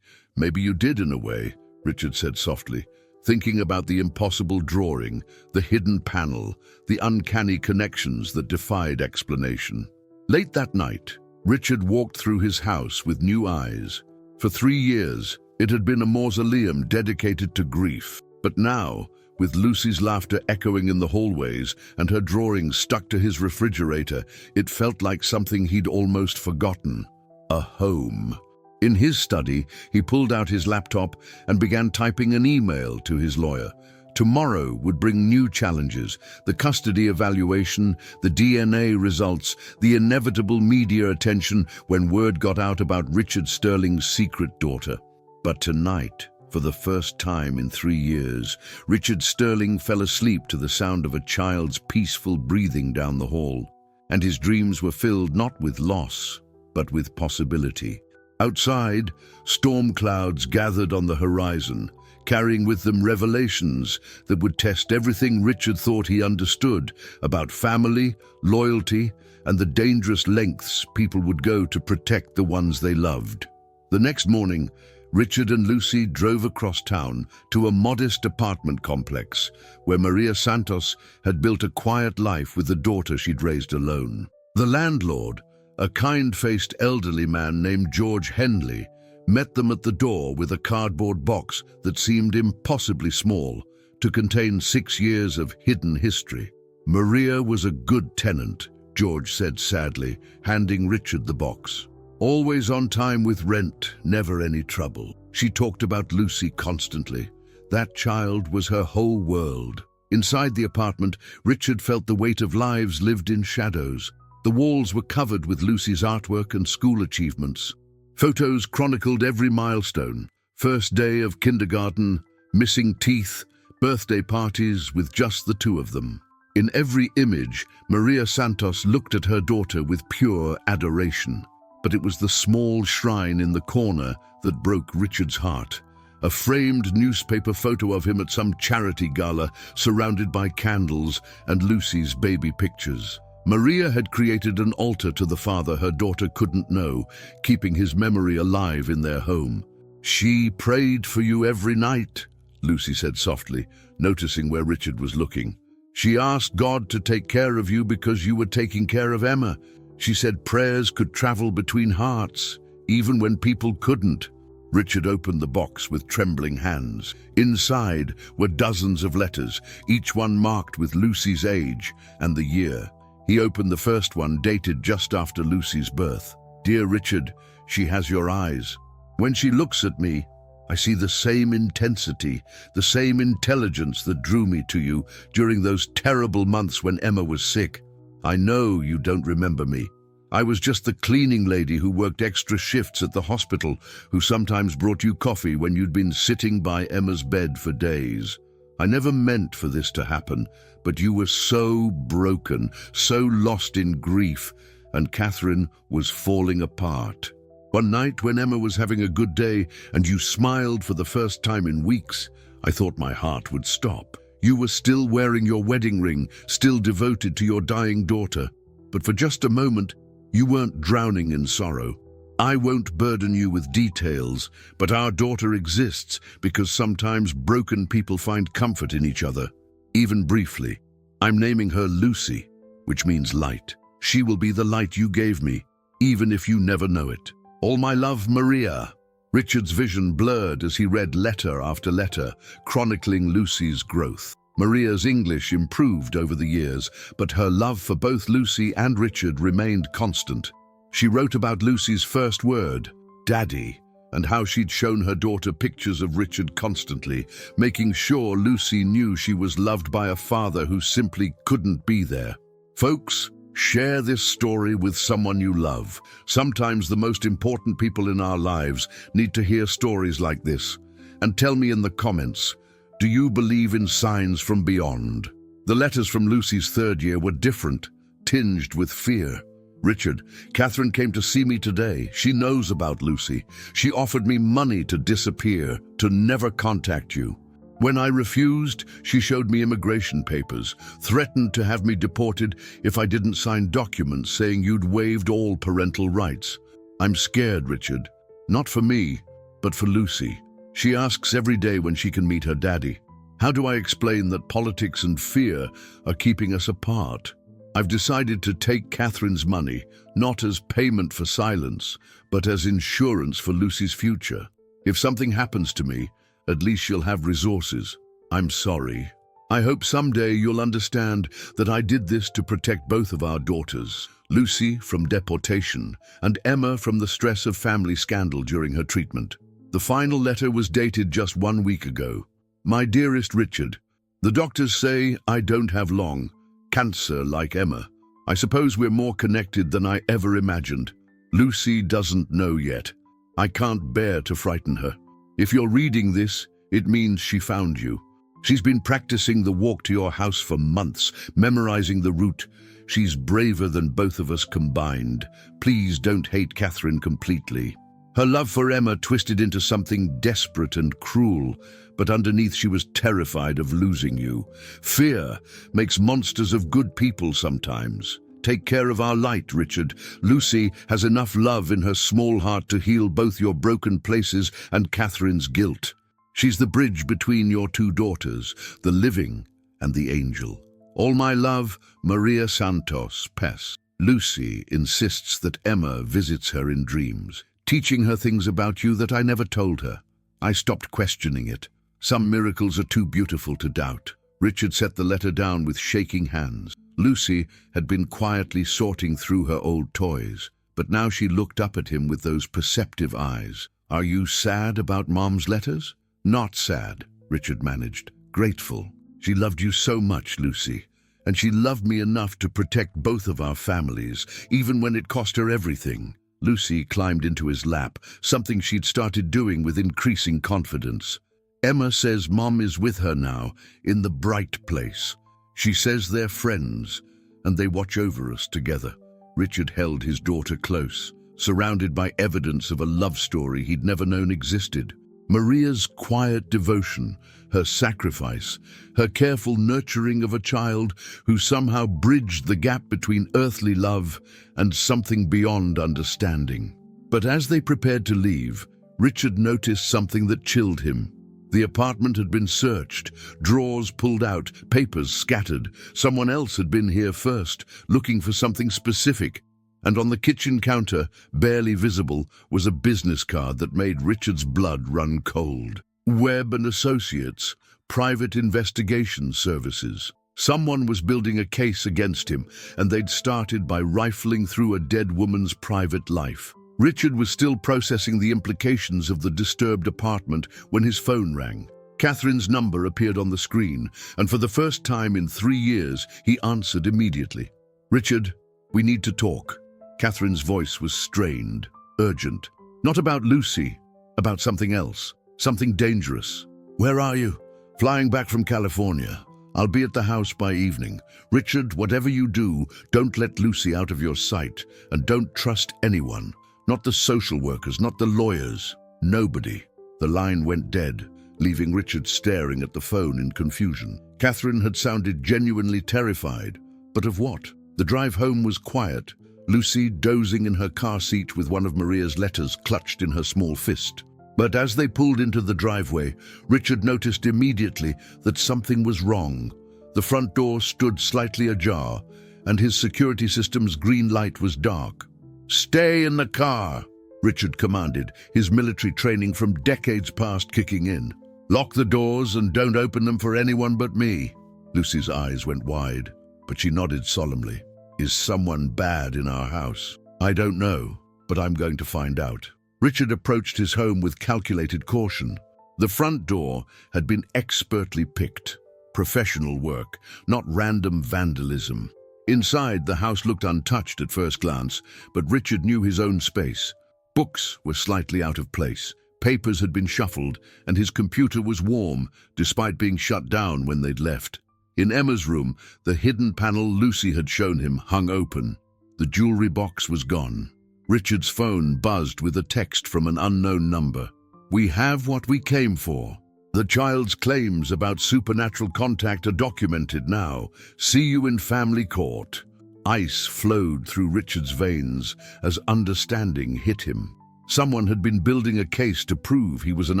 maybe you did in a way," Richard said softly, thinking about the impossible drawing, the hidden panel, the uncanny connections that defied explanation. Late that night, Richard walked through his house with new eyes. For 3 years, it had been a mausoleum dedicated to grief. But now, with Lucy's laughter echoing in the hallways and her drawings stuck to his refrigerator, it felt like something he'd almost forgotten. A home. In his study, he pulled out his laptop and began typing an email to his lawyer. Tomorrow would bring new challenges, the custody evaluation, the DNA results, the inevitable media attention when word got out about Richard Sterling's secret daughter. But tonight, for the first time in 3 years, Richard Sterling fell asleep to the sound of a child's peaceful breathing down the hall, and his dreams were filled not with loss, but with possibility. Outside, storm clouds gathered on the horizon, carrying with them revelations that would test everything Richard thought he understood about family, loyalty, and the dangerous lengths people would go to protect the ones they loved. The next morning, Richard and Lucy drove across town to a modest apartment complex where Maria Santos had built a quiet life with the daughter she'd raised alone. The landlord, a kind-faced elderly man named George Henley, met them at the door with a cardboard box that seemed impossibly small to contain 6 years of hidden history. "Maria was a good tenant," George said sadly, handing Richard the box. "Always on time with rent, never any trouble." She talked about Lucy constantly. That child was her whole world. Inside the apartment, Richard felt the weight of lives lived in shadows. The walls were covered with Lucy's artwork and school achievements. Photos chronicled every milestone: first day of kindergarten, missing teeth, birthday parties with just the two of them. In every image, Maria Santos looked at her daughter with pure adoration. But it was the small shrine in the corner that broke Richard's heart. A framed newspaper photo of him at some charity gala, surrounded by candles and Lucy's baby pictures. Maria had created an altar to the father her daughter couldn't know, keeping his memory alive in their home. "She prayed for you every night," Lucy said softly, noticing where Richard was looking. "She asked God to take care of you because you were taking care of Emma. She said prayers could travel between hearts, even when people couldn't." Richard opened the box with trembling hands. Inside were dozens of letters, each one marked with Lucy's age and the year. He opened the first one, dated just after Lucy's birth. "Dear Richard, she has your eyes. When she looks at me, I see the same intensity, the same intelligence that drew me to you during those terrible months when Emma was sick. I know you don't remember me. I was just the cleaning lady who worked extra shifts at the hospital, who sometimes brought you coffee when you'd been sitting by Emma's bed for days. I never meant for this to happen, but you were so broken, so lost in grief, and Catherine was falling apart. One night when Emma was having a good day and you smiled for the first time in weeks, I thought my heart would stop. You were still wearing your wedding ring, still devoted to your dying daughter. But for just a moment, you weren't drowning in sorrow. I won't burden you with details, but our daughter exists because sometimes broken people find comfort in each other, even briefly. I'm naming her Lucy, which means light. She will be the light you gave me, even if you never know it. All my love, Maria." Richard's vision blurred as he read letter after letter, chronicling Lucy's growth. Maria's English improved over the years, but her love for both Lucy and Richard remained constant. She wrote about Lucy's first word, Daddy, and how she'd shown her daughter pictures of Richard constantly, making sure Lucy knew she was loved by a father who simply couldn't be there. Folks, share this story with someone you love. Sometimes the most important people in our lives need to hear stories like this. And tell me in the comments, do you believe in signs from beyond? The letters from Lucy's third year were different, tinged with fear. "Richard, Catherine came to see me today. She knows about Lucy. She offered me money to disappear, to never contact you. When I refused, she showed me immigration papers, threatened to have me deported if I didn't sign documents saying you'd waived all parental rights. I'm scared, Richard. Not for me, but for Lucy. She asks every day when she can meet her daddy. How do I explain that politics and fear are keeping us apart? I've decided to take Catherine's money, not as payment for silence, but as insurance for Lucy's future. If something happens to me, at least she'll have resources. I'm sorry. I hope someday you'll understand that I did this to protect both of our daughters, Lucy from deportation and Emma from the stress of family scandal during her treatment." The final letter was dated just 1 week ago. "My dearest Richard, the doctors say I don't have long. Cancer like Emma. I suppose we're more connected than I ever imagined. Lucy doesn't know yet. I can't bear to frighten her. If you're reading this, it means she found you. She's been practicing the walk to your house for months, memorizing the route. She's braver than both of us combined. Please don't hate Catherine completely." Her love for Emma twisted into something desperate and cruel, but underneath she was terrified of losing you. Fear makes monsters of good people sometimes. Take care of our light, Richard. Lucy has enough love in her small heart to heal both your broken places and Catherine's guilt. She's the bridge between your two daughters, the living and the angel. All my love, Maria Santos, Pes. Lucy insists that Emma visits her in dreams, teaching her things about you that I never told her. I stopped questioning it. Some miracles are too beautiful to doubt. Richard set the letter down with shaking hands. Lucy had been quietly sorting through her old toys, but now she looked up at him with those perceptive eyes. "Are you sad about Mom's letters?" "Not sad," Richard managed. "Grateful. She loved you so much, Lucy. And she loved me enough to protect both of our families, even when it cost her everything." Lucy climbed into his lap, something she'd started doing with increasing confidence. "Emma says Mom is with her now, in the bright place. She says they're friends, and they watch over us together." Richard held his daughter close, surrounded by evidence of a love story he'd never known existed. Maria's quiet devotion, her sacrifice, her careful nurturing of a child who somehow bridged the gap between earthly love and something beyond understanding. But as they prepared to leave, Richard noticed something that chilled him. The apartment had been searched, drawers pulled out, papers scattered. Someone else had been here first, looking for something specific. And on the kitchen counter, barely visible, was a business card that made Richard's blood run cold. Webb and Associates, Private Investigation Services. Someone was building a case against him, and they'd started by rifling through a dead woman's private life. Richard was still processing the implications of the disturbed apartment when his phone rang. Catherine's number appeared on the screen, and for the first time in 3 years, he answered immediately. "Richard, we need to talk." Catherine's voice was strained, urgent. Not about Lucy, about something else, something dangerous. "Where are you?" "Flying back from California. I'll be at the house by evening. Richard, whatever you do, don't let Lucy out of your sight, and don't trust anyone. Not the social workers, not the lawyers. Nobody." The line went dead, leaving Richard staring at the phone in confusion. Catherine had sounded genuinely terrified. But of what? The drive home was quiet. Lucy dozing in her car seat with one of Maria's letters clutched in her small fist. But as they pulled into the driveway, Richard noticed immediately that something was wrong. The front door stood slightly ajar, and his security system's green light was dark. "Stay in the car," Richard commanded, his military training from decades past kicking in. "Lock the doors and don't open them for anyone but me." Lucy's eyes went wide, but she nodded solemnly. "Is someone bad in our house?" "I don't know, but I'm going to find out." Richard approached his home with calculated caution. The front door had been expertly picked. Professional work, not random vandalism. Inside, the house looked untouched at first glance, but Richard knew his own space. Books were slightly out of place. Papers had been shuffled, and his computer was warm, despite being shut down when they'd left. In Emma's room, the hidden panel Lucy had shown him hung open. The jewelry box was gone. Richard's phone buzzed with a text from an unknown number. "We have what we came for. The child's claims about supernatural contact are documented now. See you in family court." Ice flowed through Richard's veins as understanding hit him. Someone had been building a case to prove he was an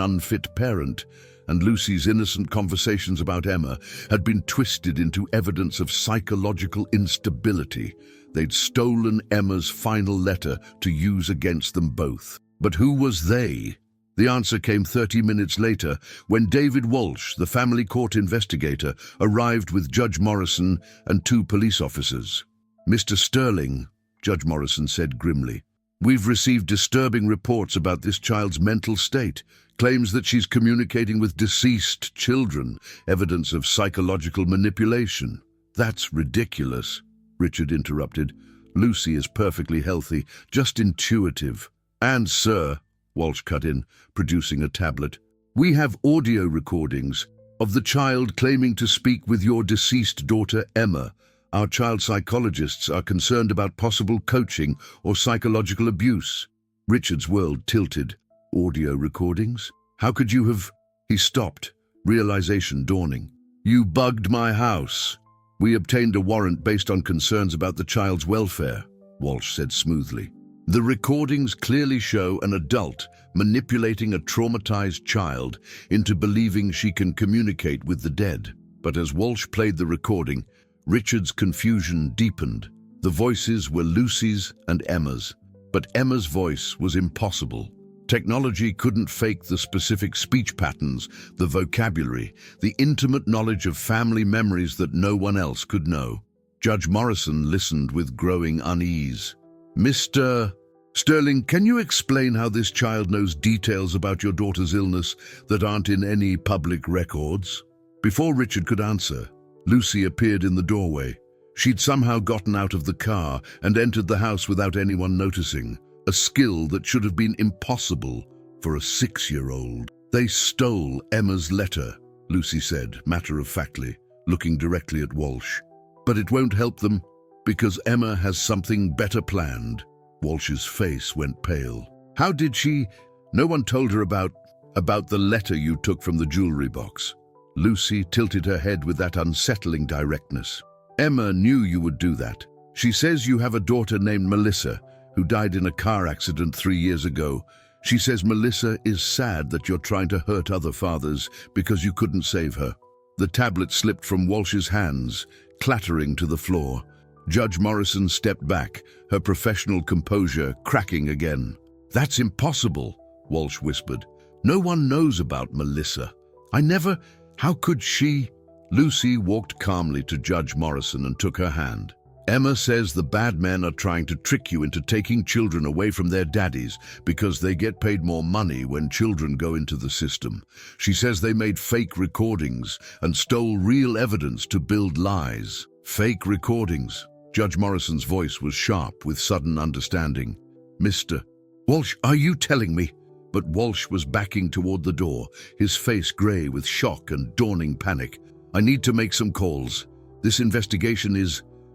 unfit parent, and Lucy's innocent conversations about Emma had been twisted into evidence of psychological instability. They'd stolen Emma's final letter to use against them both. But who was they? The answer came 30 minutes later when David Walsh, the family court investigator, arrived with Judge Morrison and 2 police officers. "Mr. Sterling," Judge Morrison said grimly, "we've received disturbing reports about this child's mental state. Claims that she's communicating with deceased children, evidence of psychological manipulation." "That's ridiculous," Richard interrupted. "Lucy is perfectly healthy, just intuitive." "And, sir," Walsh cut in, producing a tablet, "we have audio recordings of the child claiming to speak with your deceased daughter, Emma. Our child psychologists are concerned about possible coaching or psychological abuse." Richard's world tilted. "Audio recordings? How could you have—" He stopped, realization dawning. "You bugged my house. We obtained a warrant based on concerns about the child's welfare," Walsh said smoothly. "The recordings clearly show an adult manipulating a traumatized child into believing she can communicate with the dead." But as Walsh played the recording, Richard's confusion deepened. The voices were Lucy's and Emma's, but Emma's voice was impossible. Technology couldn't fake the specific speech patterns, the vocabulary, the intimate knowledge of family memories that no one else could know. Judge Morrison listened with growing unease. "Mr. Sterling, can you explain how this child knows details about your daughter's illness that aren't in any public records?" Before Richard could answer, Lucy appeared in the doorway. She'd somehow gotten out of the car and entered the house without anyone noticing, a skill that should have been impossible for a 6-year-old. "They stole Emma's letter," Lucy said, matter-of-factly, looking directly at Walsh. "But it won't help them, because Emma has something better planned." Walsh's face went pale. "How did she—" "No one told her about—" About the letter you took from the jewelry box. Lucy tilted her head with that unsettling directness. Emma knew you would do that. She says you have a daughter named Melissa, who died in a car accident 3 years ago. She says Melissa is sad that you're trying to hurt other fathers because you couldn't save her. The tablet slipped from Walsh's hands, clattering to the floor. Judge Morrison stepped back, her professional composure cracking again. "That's impossible," Walsh whispered. "No one knows about Melissa. How could she?" Lucy walked calmly to Judge Morrison and took her hand. "Emma says the bad men are trying to trick you into taking children away from their daddies because they get paid more money when children go into the system. She says they made fake recordings and stole real evidence to build lies." "Fake recordings?" Judge Morrison's voice was sharp with sudden understanding. "Mr. Walsh, are you telling me?" But Walsh was backing toward the door, his face grey with shock and dawning panic. "I need to make some calls. This investigation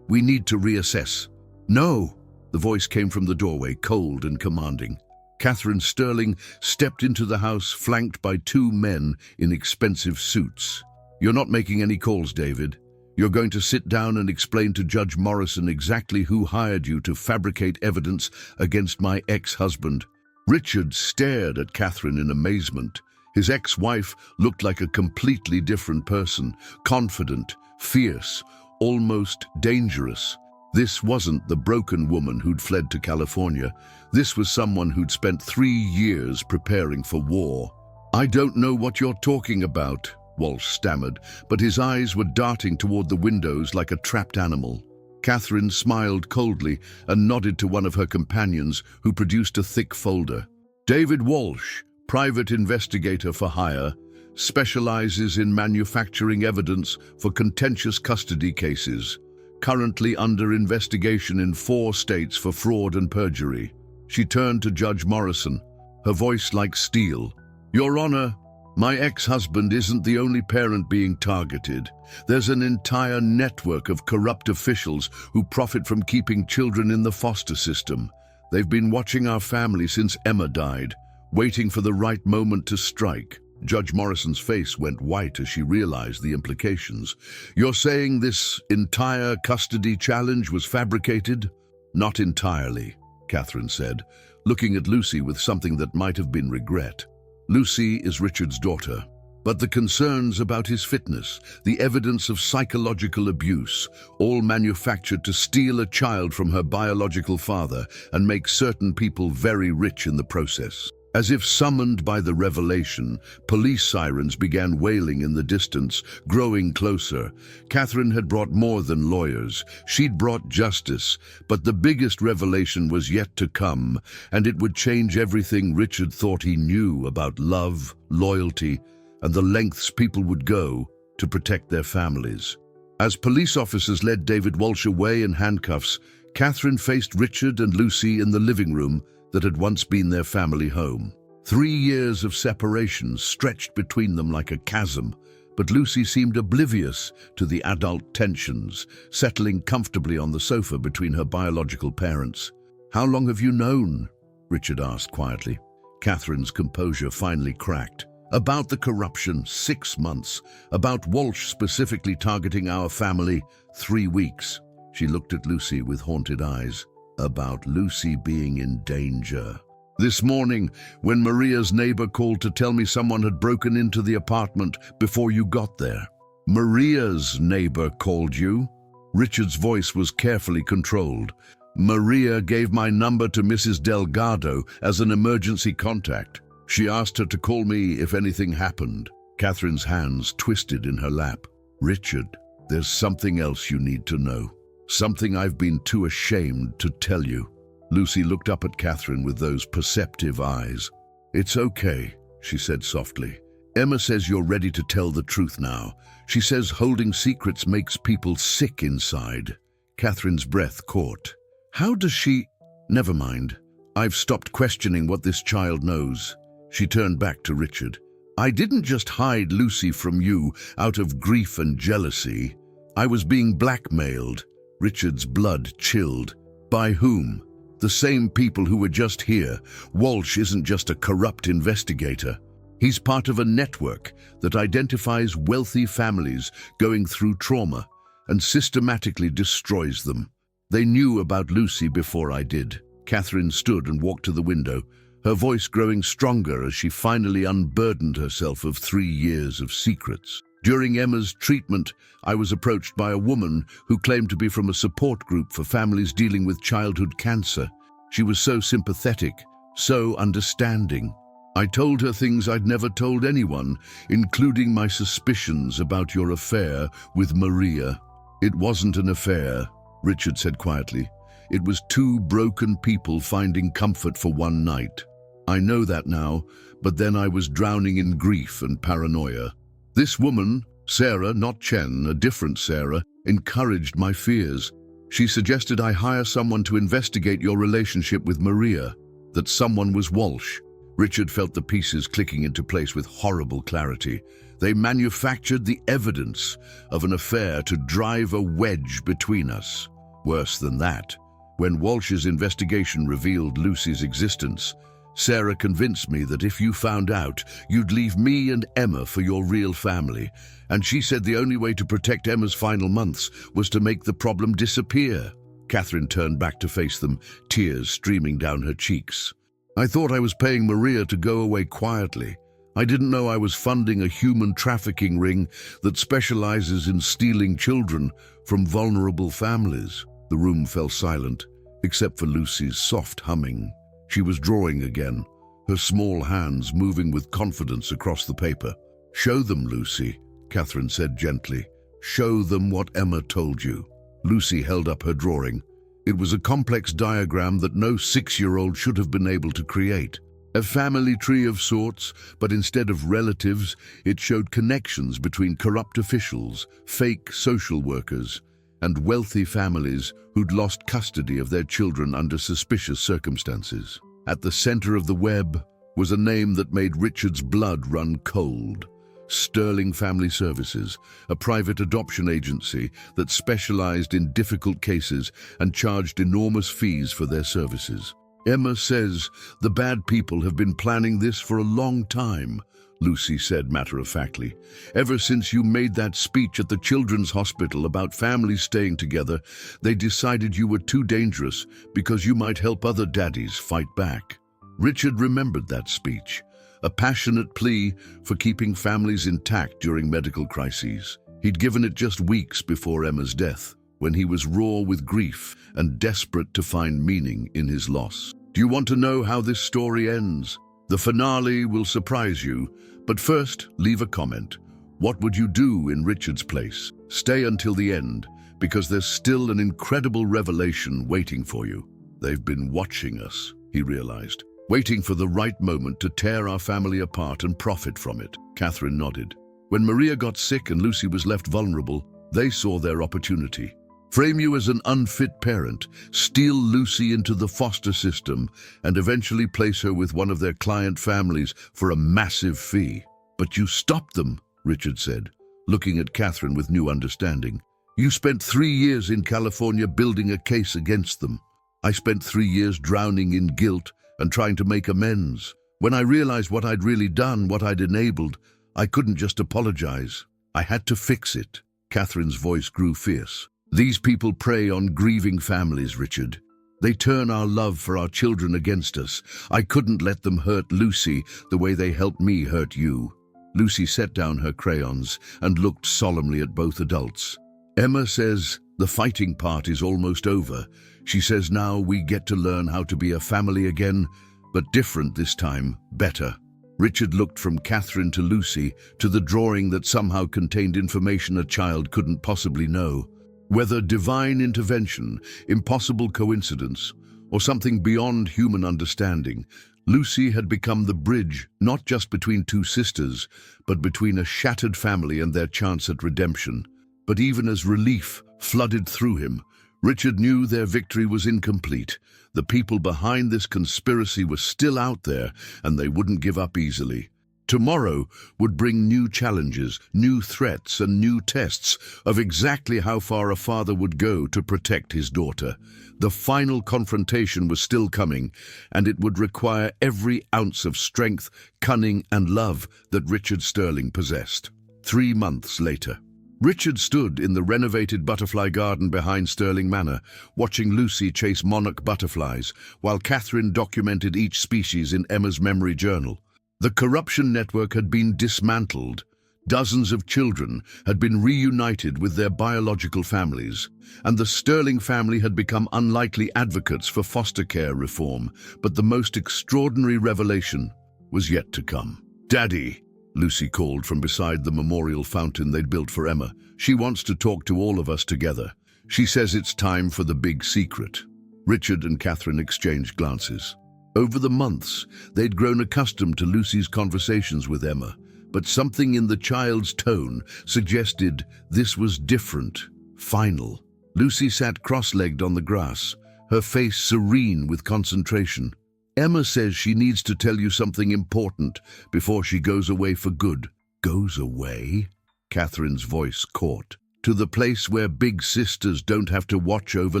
we need to reassess." "No!" The voice came from the doorway, cold and commanding. Catherine Sterling stepped into the house, flanked by 2 men in expensive suits. "You're not making any calls, David. You're going to sit down and explain to Judge Morrison exactly who hired you to fabricate evidence against my ex-husband." Richard stared at Catherine in amazement. His ex-wife looked like a completely different person, confident, fierce, almost dangerous. This wasn't the broken woman who'd fled to California. This was someone who'd spent 3 years preparing for war. "I don't know what you're talking about," Walsh stammered, but his eyes were darting toward the windows like a trapped animal. Catherine smiled coldly and nodded to one of her companions, who produced a thick folder. "David Walsh, private investigator for hire, specializes in manufacturing evidence for contentious custody cases, currently under investigation in 4 states for fraud and perjury." She turned to Judge Morrison, her voice like steel. "Your Honor, my ex-husband isn't the only parent being targeted. There's an entire network of corrupt officials who profit from keeping children in the foster system. They've been watching our family since Emma died, waiting for the right moment to strike." Judge Morrison's face went white as she realized the implications. "You're saying this entire custody challenge was fabricated?" "Not entirely," Catherine said, looking at Lucy with something that might have been regret. "Lucy is Richard's daughter, but the concerns about his fitness, the evidence of psychological abuse, all manufactured to steal a child from her biological father and make certain people very rich in the process." As if summoned by the revelation, police sirens began wailing in the distance, growing closer. Catherine had brought more than lawyers. She'd brought justice, but the biggest revelation was yet to come, and it would change everything Richard thought he knew about love, loyalty, and the lengths people would go to protect their families. As police officers led David Walsh away in handcuffs, Catherine faced Richard and Lucy in the living room that had once been their family home. 3 years of separation stretched between them like a chasm, but Lucy seemed oblivious to the adult tensions, settling comfortably on the sofa between her biological parents. "How long have you known?" Richard asked quietly. Catherine's composure finally cracked. "About the corruption, 6 months. About Walsh specifically targeting our family, 3 weeks. She looked at Lucy with haunted eyes. "About Lucy being in danger. This morning, when Maria's neighbor called to tell me someone had broken into the apartment before you got there." "Maria's neighbor called you?" Richard's voice was carefully controlled. "Maria gave my number to Mrs. Delgado as an emergency contact. She asked her to call me if anything happened." Catherine's hands twisted in her lap. "Richard, there's something else you need to know. Something I've been too ashamed to tell you." Lucy looked up at Catherine with those perceptive eyes. "It's okay," she said softly. "Emma says you're ready to tell the truth now. She says holding secrets makes people sick inside." Catherine's breath caught. "How does she—" "Never mind. I've stopped questioning what this child knows." She turned back to Richard. "I didn't just hide Lucy from you out of grief and jealousy. I was being blackmailed." Richard's blood chilled. "By whom?" "The same people who were just here. Walsh isn't just a corrupt investigator." He's part of a network that identifies wealthy families going through trauma and systematically destroys them. They knew about Lucy before I did. Catherine stood and walked to the window, her voice growing stronger as she finally unburdened herself of 3 years of secrets. During Emma's treatment, I was approached by a woman who claimed to be from a support group for families dealing with childhood cancer. She was so sympathetic, so understanding. I told her things I'd never told anyone, including my suspicions about your affair with Maria. It wasn't an affair, Richard said quietly. It was 2 broken people finding comfort for one night. I know that now, but then I was drowning in grief and paranoia. This woman, Sarah, not Chen, a different Sarah, encouraged my fears. She suggested I hire someone to investigate your relationship with Maria, that someone was Walsh. Richard felt the pieces clicking into place with horrible clarity. They manufactured the evidence of an affair to drive a wedge between us. Worse than that, when Walsh's investigation revealed Lucy's existence, Sarah convinced me that if you found out, you'd leave me and Emma for your real family, and she said the only way to protect Emma's final months was to make the problem disappear. Catherine turned back to face them, tears streaming down her cheeks. I thought I was paying Maria to go away quietly. I didn't know I was funding a human trafficking ring that specializes in stealing children from vulnerable families. The room fell silent, except for Lucy's soft humming. She was drawing again, her small hands moving with confidence across the paper. "Show them, Lucy," Catherine said gently. "Show them what Emma told you." Lucy held up her drawing. It was a complex diagram that no 6-year-old should have been able to create. A family tree of sorts, but instead of relatives, it showed connections between corrupt officials, fake social workers, and wealthy families who'd lost custody of their children under suspicious circumstances. At the center of the web was a name that made Richard's blood run cold. Sterling Family Services, a private adoption agency that specialized in difficult cases and charged enormous fees for their services. "Emma says the bad people have been planning this for a long time," Lucy said matter-of-factly. "Ever since you made that speech at the children's hospital about families staying together, they decided you were too dangerous because you might help other daddies fight back." Richard remembered that speech, a passionate plea for keeping families intact during medical crises. He'd given it just weeks before Emma's death, when he was raw with grief and desperate to find meaning in his loss. Do you want to know how this story ends? The finale will surprise you, but first, leave a comment. What would you do in Richard's place? Stay until the end, because there's still an incredible revelation waiting for you. They've been watching us, he realized, waiting for the right moment to tear our family apart and profit from it. Catherine nodded. When Maria got sick and Lucy was left vulnerable, they saw their opportunity. Frame you as an unfit parent, steal Lucy into the foster system, and eventually place her with one of their client families for a massive fee. But you stopped them, Richard said, looking at Catherine with new understanding. You spent 3 years in California building a case against them. I spent 3 years drowning in guilt and trying to make amends. When I realized what I'd really done, what I'd enabled, I couldn't just apologize. I had to fix it. Catherine's voice grew fierce. These people prey on grieving families, Richard. They turn our love for our children against us. I couldn't let them hurt Lucy the way they helped me hurt you. Lucy set down her crayons and looked solemnly at both adults. Emma says the fighting part is almost over. She says now we get to learn how to be a family again, but different this time, better. Richard looked from Catherine to Lucy to the drawing that somehow contained information a child couldn't possibly know. Whether divine intervention, impossible coincidence, or something beyond human understanding, Lucy had become the bridge not just between two sisters, but between a shattered family and their chance at redemption. But even as relief flooded through him, Richard knew their victory was incomplete. The people behind this conspiracy were still out there, and they wouldn't give up easily. Tomorrow would bring new challenges, new threats, and new tests of exactly how far a father would go to protect his daughter. The final confrontation was still coming, and it would require every ounce of strength, cunning, and love that Richard Sterling possessed. 3 months later, Richard stood in the renovated butterfly garden behind Sterling Manor, watching Lucy chase monarch butterflies, while Catherine documented each species in Emma's memory journal. The corruption network had been dismantled. Dozens of children had been reunited with their biological families, and the Sterling family had become unlikely advocates for foster care reform. But the most extraordinary revelation was yet to come. "Daddy," Lucy called from beside the memorial fountain they'd built for Emma. "She wants to talk to all of us together. She says it's time for the big secret." Richard and Catherine exchanged glances. Over the months, they'd grown accustomed to Lucy's conversations with Emma, but something in the child's tone suggested this was different, final. Lucy sat cross-legged on the grass, her face serene with concentration. "Emma says she needs to tell you something important before she goes away for good." "Goes away?" Catherine's voice caught. "To the place where big sisters don't have to watch over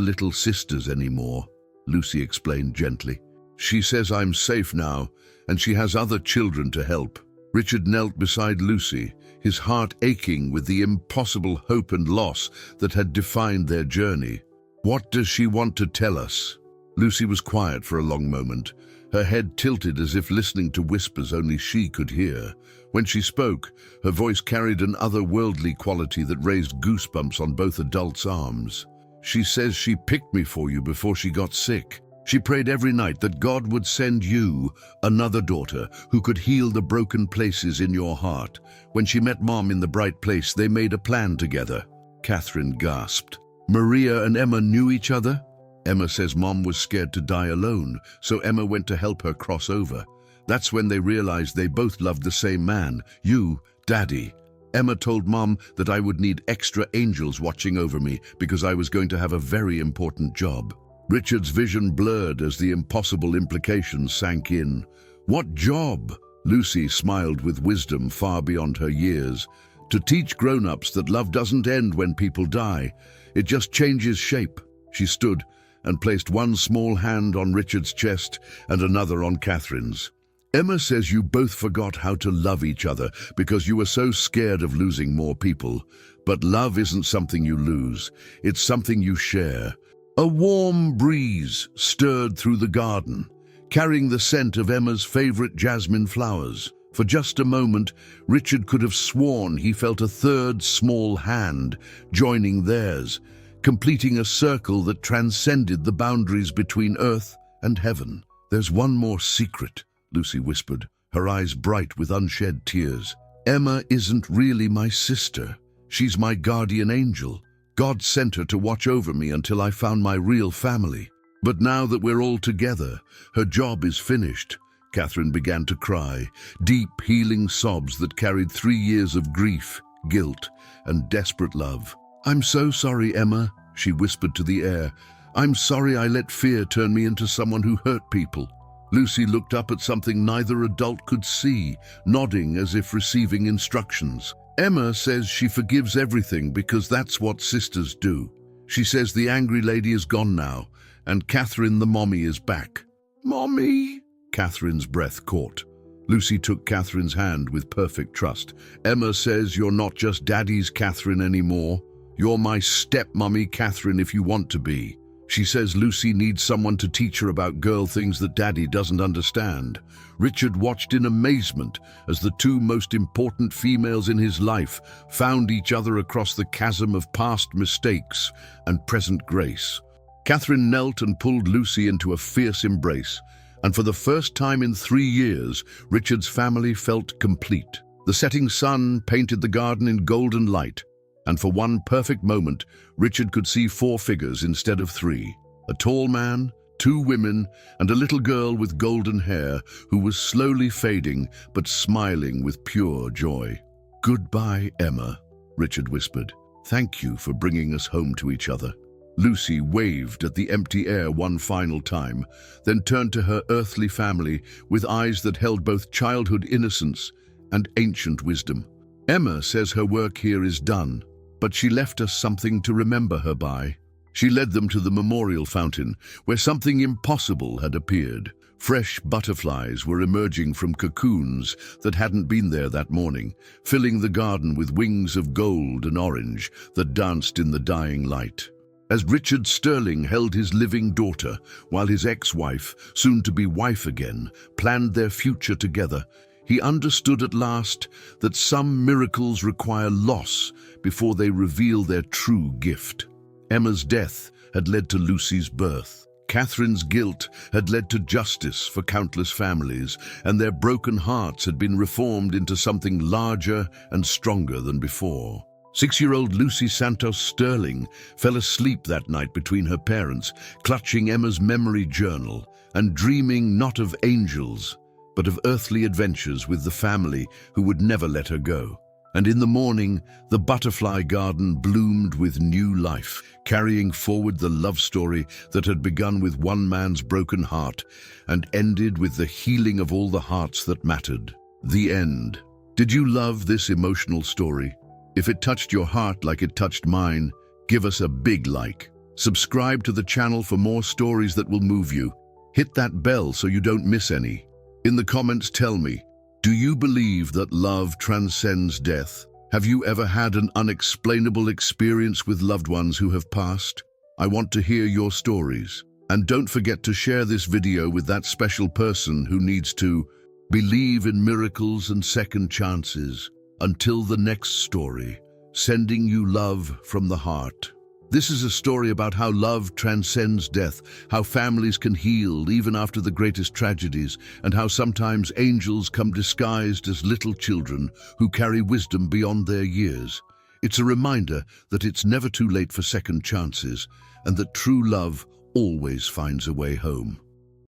little sisters anymore," Lucy explained gently. "She says I'm safe now, and she has other children to help." Richard knelt beside Lucy, his heart aching with the impossible hope and loss that had defined their journey. "What does she want to tell us?" Lucy was quiet for a long moment, her head tilted as if listening to whispers only she could hear. When she spoke, her voice carried an otherworldly quality that raised goosebumps on both adults' arms. "She says she picked me for you before she got sick. She prayed every night that God would send you another daughter who could heal the broken places in your heart. When she met Mom in the bright place, they made a plan together." Catherine gasped. "Maria and Emma knew each other?" "Emma says Mom was scared to die alone, so Emma went to help her cross over. That's when they realized they both loved the same man, you, Daddy. Emma told Mom that I would need extra angels watching over me because I was going to have a very important job." Richard's vision blurred as the impossible implications sank in. "What job?" Lucy smiled with wisdom far beyond her years. "To teach grown-ups that love doesn't end when people die. It just changes shape." She stood and placed one small hand on Richard's chest and another on Catherine's. "Emma says you both forgot how to love each other because you were so scared of losing more people. But love isn't something you lose. It's something you share." A warm breeze stirred through the garden, carrying the scent of Emma's favorite jasmine flowers. For just a moment, Richard could have sworn he felt a third small hand joining theirs, completing a circle that transcended the boundaries between earth and heaven. "There's one more secret," Lucy whispered, her eyes bright with unshed tears. "Emma isn't really my sister. She's my guardian angel. God sent her to watch over me until I found my real family. But now that we're all together, her job is finished." Catherine began to cry, deep, healing sobs that carried 3 years of grief, guilt, and desperate love. "I'm so sorry, Emma," she whispered to the air. "I'm sorry I let fear turn me into someone who hurt people." Lucy looked up at something neither adult could see, nodding as if receiving instructions. "Emma says she forgives everything because that's what sisters do. She says the angry lady is gone now, and Catherine the mommy is back." "Mommy?" Catherine's breath caught. Lucy took Catherine's hand with perfect trust. "Emma says you're not just Daddy's Catherine anymore. You're my stepmommy Catherine if you want to be. She says Lucy needs someone to teach her about girl things that Daddy doesn't understand." Richard watched in amazement as the two most important females in his life found each other across the chasm of past mistakes and present grace. Catherine knelt and pulled Lucy into a fierce embrace, and for the first time in 3 years, Richard's family felt complete. The setting sun painted the garden in golden light, and for one perfect moment, Richard could see 4 figures instead of 3. A tall man, 2 women, and a little girl with golden hair who was slowly fading but smiling with pure joy. "Goodbye, Emma," Richard whispered. "Thank you for bringing us home to each other." Lucy waved at the empty air one final time, then turned to her earthly family with eyes that held both childhood innocence and ancient wisdom. Emma says her work here is done, but she left us something to remember her by. She led them to the memorial fountain, where something impossible had appeared. Fresh butterflies were emerging from cocoons that hadn't been there that morning, filling the garden with wings of gold and orange that danced in the dying light. As Richard Sterling held his living daughter, while his ex-wife, soon-to-be wife again, planned their future together, he understood at last that some miracles require loss before they reveal their true gift. Emma's death had led to Lucy's birth. Catherine's guilt had led to justice for countless families, and their broken hearts had been reformed into something larger and stronger than before. 6-year-old Lucy Santos Sterling fell asleep that night between her parents, clutching Emma's memory journal and dreaming not of angels, but of earthly adventures with the family who would never let her go. And in the morning, the butterfly garden bloomed with new life, carrying forward the love story that had begun with one man's broken heart and ended with the healing of all the hearts that mattered. The end. Did you love this emotional story? If it touched your heart like it touched mine, give us a big like. Subscribe to the channel for more stories that will move you. Hit that bell so you don't miss any. In the comments, tell me, do you believe that love transcends death? Have you ever had an unexplainable experience with loved ones who have passed? I want to hear your stories. And don't forget to share this video with that special person who needs to believe in miracles and second chances. Until the next story, sending you love from the heart. This is a story about how love transcends death, how families can heal even after the greatest tragedies, and how sometimes angels come disguised as little children who carry wisdom beyond their years. It's a reminder that it's never too late for second chances, and that true love always finds a way home.